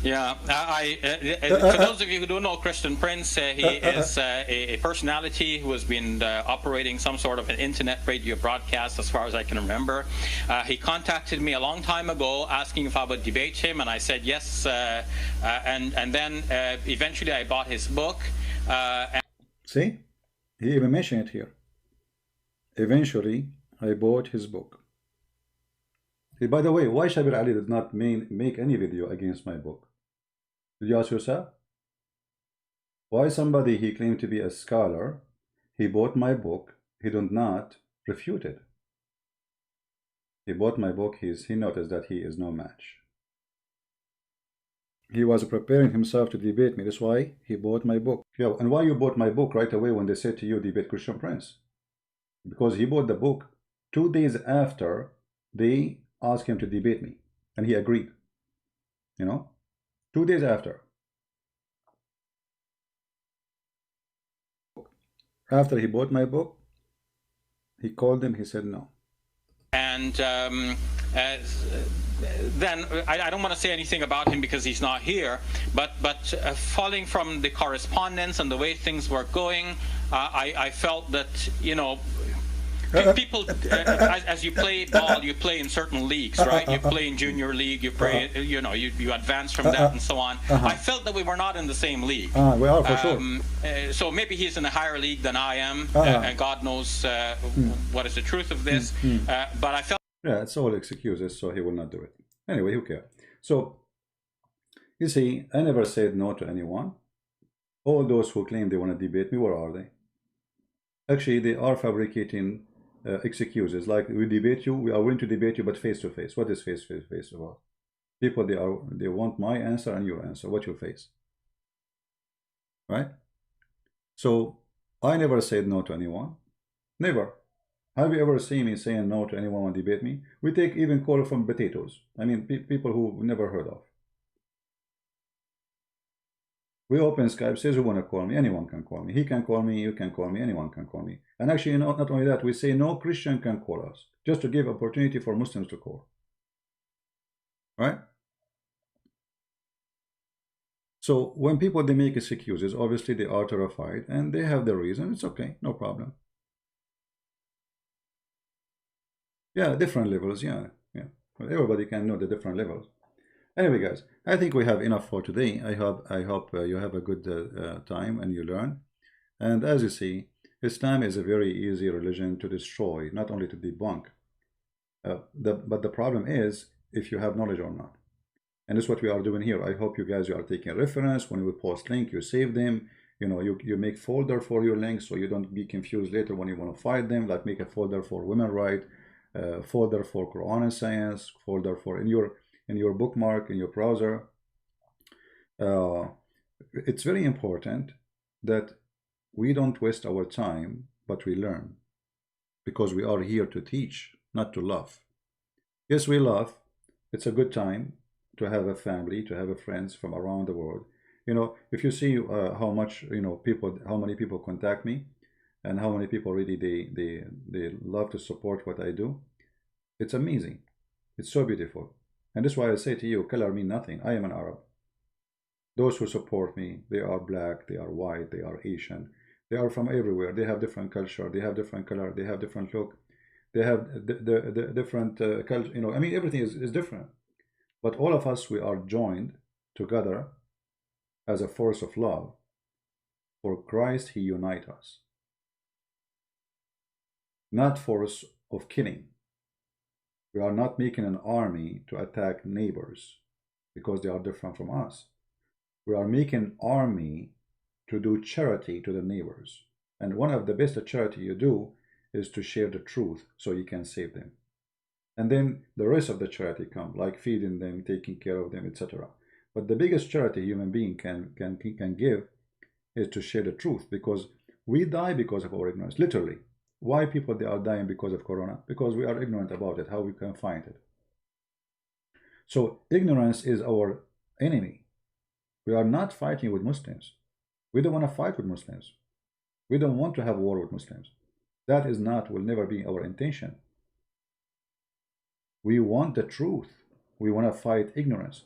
Yeah, for those of you who don't know Christian Prince, he is a personality who has been operating some sort of an internet radio broadcast as far as I can remember. He contacted me a long time ago asking if I would debate him, and I said yes, and then eventually I bought his book. See, he even mentioned it here. Eventually, I bought his book. Hey, by the way, why Shabir Ali did not make any video against my book? Did you ask yourself? Why somebody he claimed to be a scholar, he bought my book, he did not refute it. He bought my book, he noticed that he is no match. He was preparing himself to debate me, that's why he bought my book. Yeah, and why you bought my book right away when they said to you, debate Christian Prince? Because he bought the book 2 days after they asked him to debate me, and he agreed. You know, 2 days after. After he bought my book, he called him, he said no. And then I don't want to say anything about him because he's not here, but following from the correspondence and the way things were going, I felt that, you know, people, as you play ball, you play in certain leagues, right? You play in junior league, you play, you know, you advance from that and so on. I felt that we were not in the same league. We are for sure. So maybe he's in a higher league than I am, and God knows what is the truth of this. But I felt. Yeah, it's all excuses, so he will not do it. Anyway, who cares? So, you see, I never said no to anyone. All those who claim they want to debate me, where are they? Actually, they are fabricating excuses, like we debate you, we are willing to debate you, but face to face. What is face to face about? People, they want my answer and your answer. What's your face? Right? So I never said no to anyone. Never. Have you ever seen me saying no to anyone who debate me? We take even call from potatoes. I mean, people who never heard of. We open Skype, says who want to call me, anyone can call me. He can call me, you can call me, anyone can call me. And actually, not only that, we say no Christian can call us, just to give opportunity for Muslims to call. Right? So when people, they make excuses, obviously they are terrified and they have their reason. It's okay, no problem. Yeah, different levels, yeah. Everybody can know the different levels. Anyway, guys, I think we have enough for today. I hope you have a good time and you learn. And as you see, Islam is a very easy religion to destroy, not only to debunk. But the problem is if you have knowledge or not. And that's what we are doing here. I hope you guys are taking reference. When we post link, you save them. You know, you make folder for your links so you don't be confused later when you want to fight them. Like make a folder for women right, folder for Quran and science, folder for in your bookmark, in your browser. It's very important that we don't waste our time, but we learn. Because we are here to teach, not to laugh. Yes, we laugh. It's a good time to have a family, to have a friends from around the world. You know, if you see how much, you know, how many people contact me, and how many people really they love to support what I do, it's amazing. It's so beautiful. And that's why I say to you, color mean nothing. I am an Arab. Those who support me, they are black, they are white, they are Asian. They are from everywhere. They have different culture, they have different color, they have different look. They have the different culture, you know, I mean, everything is different. But all of us, we are joined together as a force of love. For Christ, He unites us. Not force of killing. We are not making an army to attack neighbors because they are different from us. We are making an army to do charity to the neighbors. And one of the best charity you do is to share the truth so you can save them. And then the rest of the charity come, like feeding them, taking care of them, etc. But the biggest charity a human being can give is to share the truth, because we die because of our ignorance, literally. Why people they are dying because of Corona? Because we are ignorant about it, how we can find it. So ignorance is our enemy. We are not fighting with Muslims. We don't want to fight with Muslims. We don't want to have war with Muslims. That is not, will never be our intention. We want the truth. We want to fight ignorance.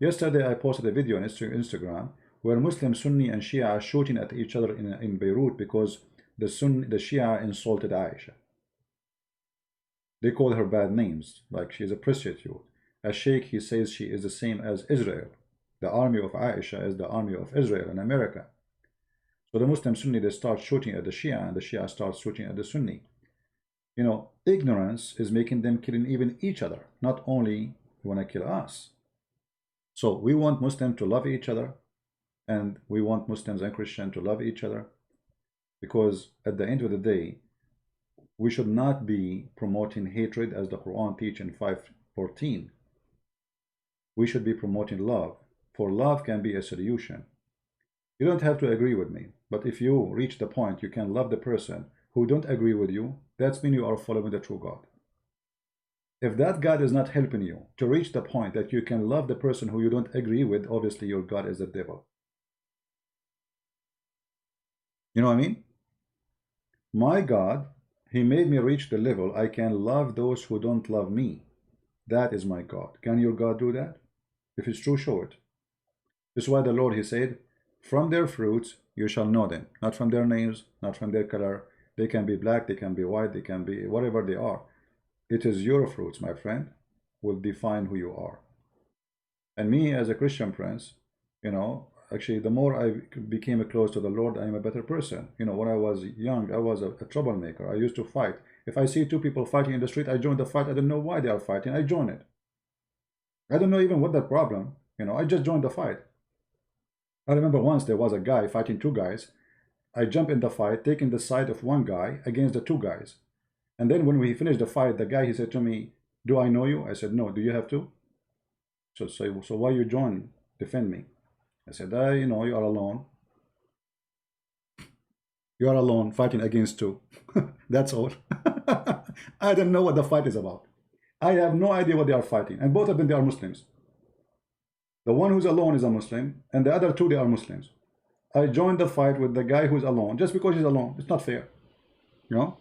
Yesterday I posted a video on Instagram where Muslim Sunni and Shia are shooting at each other in Beirut because the Shia insulted Aisha. They call her bad names, like she is a prostitute. A sheikh, he says she is the same as Israel. The army of Aisha is the army of Israel in America. So the Muslim Sunni, they start shooting at the Shia, and the Shia starts shooting at the Sunni. You know, ignorance is making them killing even each other, not only want to kill us. So we want Muslims to love each other, and we want Muslims and Christians to love each other, because at the end of the day, we should not be promoting hatred as the Quran teaches in 5:14. We should be promoting love, for love can be a solution. You don't have to agree with me, but if you reach the point you can love the person who don't agree with you, that's mean you are following the true God. If that God is not helping you to reach the point that you can love the person who you don't agree with, obviously your God is the devil. You know what I mean? My God, he made me reach the level I can love those who don't love me. That is my God. Can your God do that? If it's true, show it. This is why the Lord, he said, from their fruits you shall know them. Not from their names, not from their color. They can be black, they can be white, they can be whatever they are. It is your fruits, my friend, will define who you are. And me as a Christian prince, you know, actually the more I became close to the Lord, I am a better person. You know, when I was young, I was a troublemaker. I used to fight. If I see two people fighting in the street, I join the fight. I don't know why they are fighting. I join it. I don't know even what the problem. You know, I just joined the fight. I remember once there was a guy fighting two guys. I jumped in the fight, taking the side of one guy against the two guys. And then when we finished the fight, the guy, he said to me, do I know you? I said, no. Do you have to? So why you join, defend me? I said, you know, you are alone. You are alone fighting against two. That's all. I don't know what the fight is about. I have no idea what they are fighting. And both of them, they are Muslims. The one who's alone is a Muslim, and the other two, they are Muslims. I joined the fight with the guy who's alone, just because he's alone. It's not fair. You know?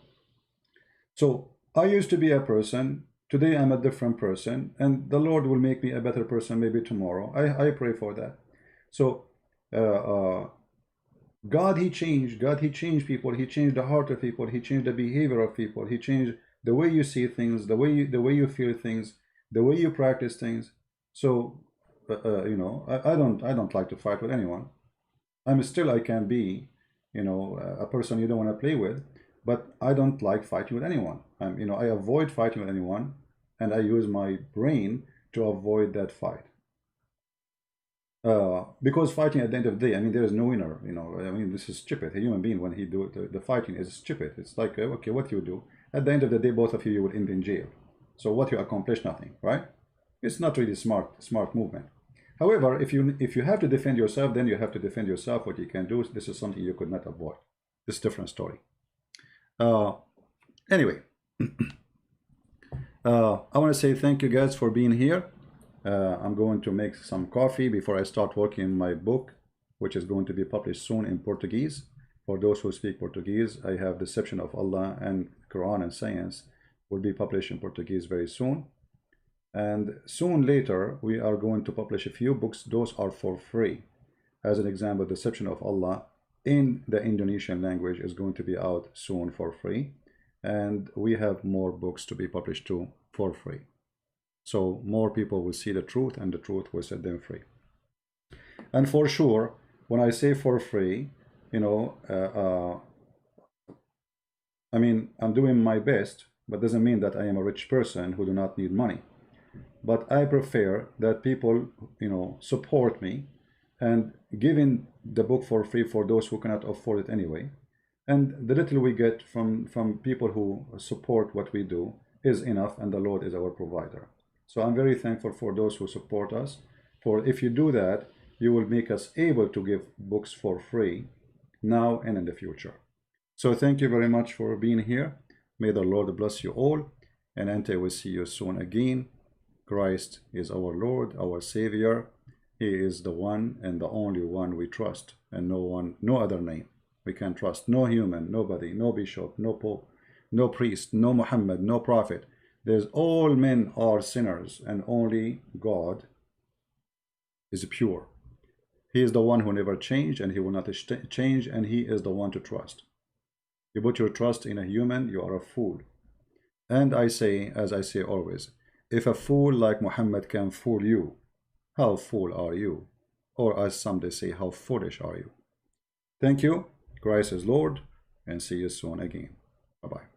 So I used to be a person. Today I'm a different person, and the Lord will make me a better person maybe tomorrow. I pray for that. So God, he changed. God, he changed people. He changed the heart of people. He changed the behavior of people. He changed the way you see things, the way you feel things, the way you practice things. So you know, I don't like to fight with anyone. I can be, you know, a person you don't want to play with, but I don't like fighting with anyone. You know, I avoid fighting with anyone, and I use my brain to avoid that fight. Because fighting at the end of the day, I mean, there is no winner. You know, I mean, this is stupid. A human being, when he do the fighting, is stupid. It's like, okay, what you do at the end of the day, both of you will end in jail. So what you accomplish, nothing, right? It's not really smart movement. However, if you have to defend yourself, then you have to defend yourself. What you can do, this is something you could not avoid. This is a different story. Anyway, I want to say thank you guys for being here. I'm going to make some coffee before I start working on my book, which is going to be published soon in Portuguese. For those who speak Portuguese, I have Deception of Allah and Quran and Science will be published in Portuguese very soon. And soon later, we are going to publish a few books. Those are for free. As an example, Deception of Allah in the Indonesian language is going to be out soon for free. And we have more books to be published too for free. So more people will see the truth, and the truth will set them free. And for sure, when I say for free, you know, I mean, I'm doing my best, but doesn't mean that I am a rich person who do not need money. But I prefer that people, you know, support me and giving the book for free for those who cannot afford it anyway. And the little we get from people who support what we do is enough, and the Lord is our provider. So I'm very thankful for those who support us. For if you do that, you will make us able to give books for free now and in the future. So thank you very much for being here. May the Lord bless you all, and until we see you soon again. Christ is our Lord, our Savior. He is the one and the only one we trust, and no other name we can trust. No human, nobody, no bishop, no pope, no priest, no Muhammad, no prophet. There's all men are sinners, and only God is pure. He is the one who never changed, and he will not change, and he is the one to trust. You put your trust in a human, you are a fool. And I say, as I say always, if a fool like Muhammad can fool you, how fool are you? Or as some they say, how foolish are you? Thank you. Christ is Lord, and see you soon again. Bye-bye.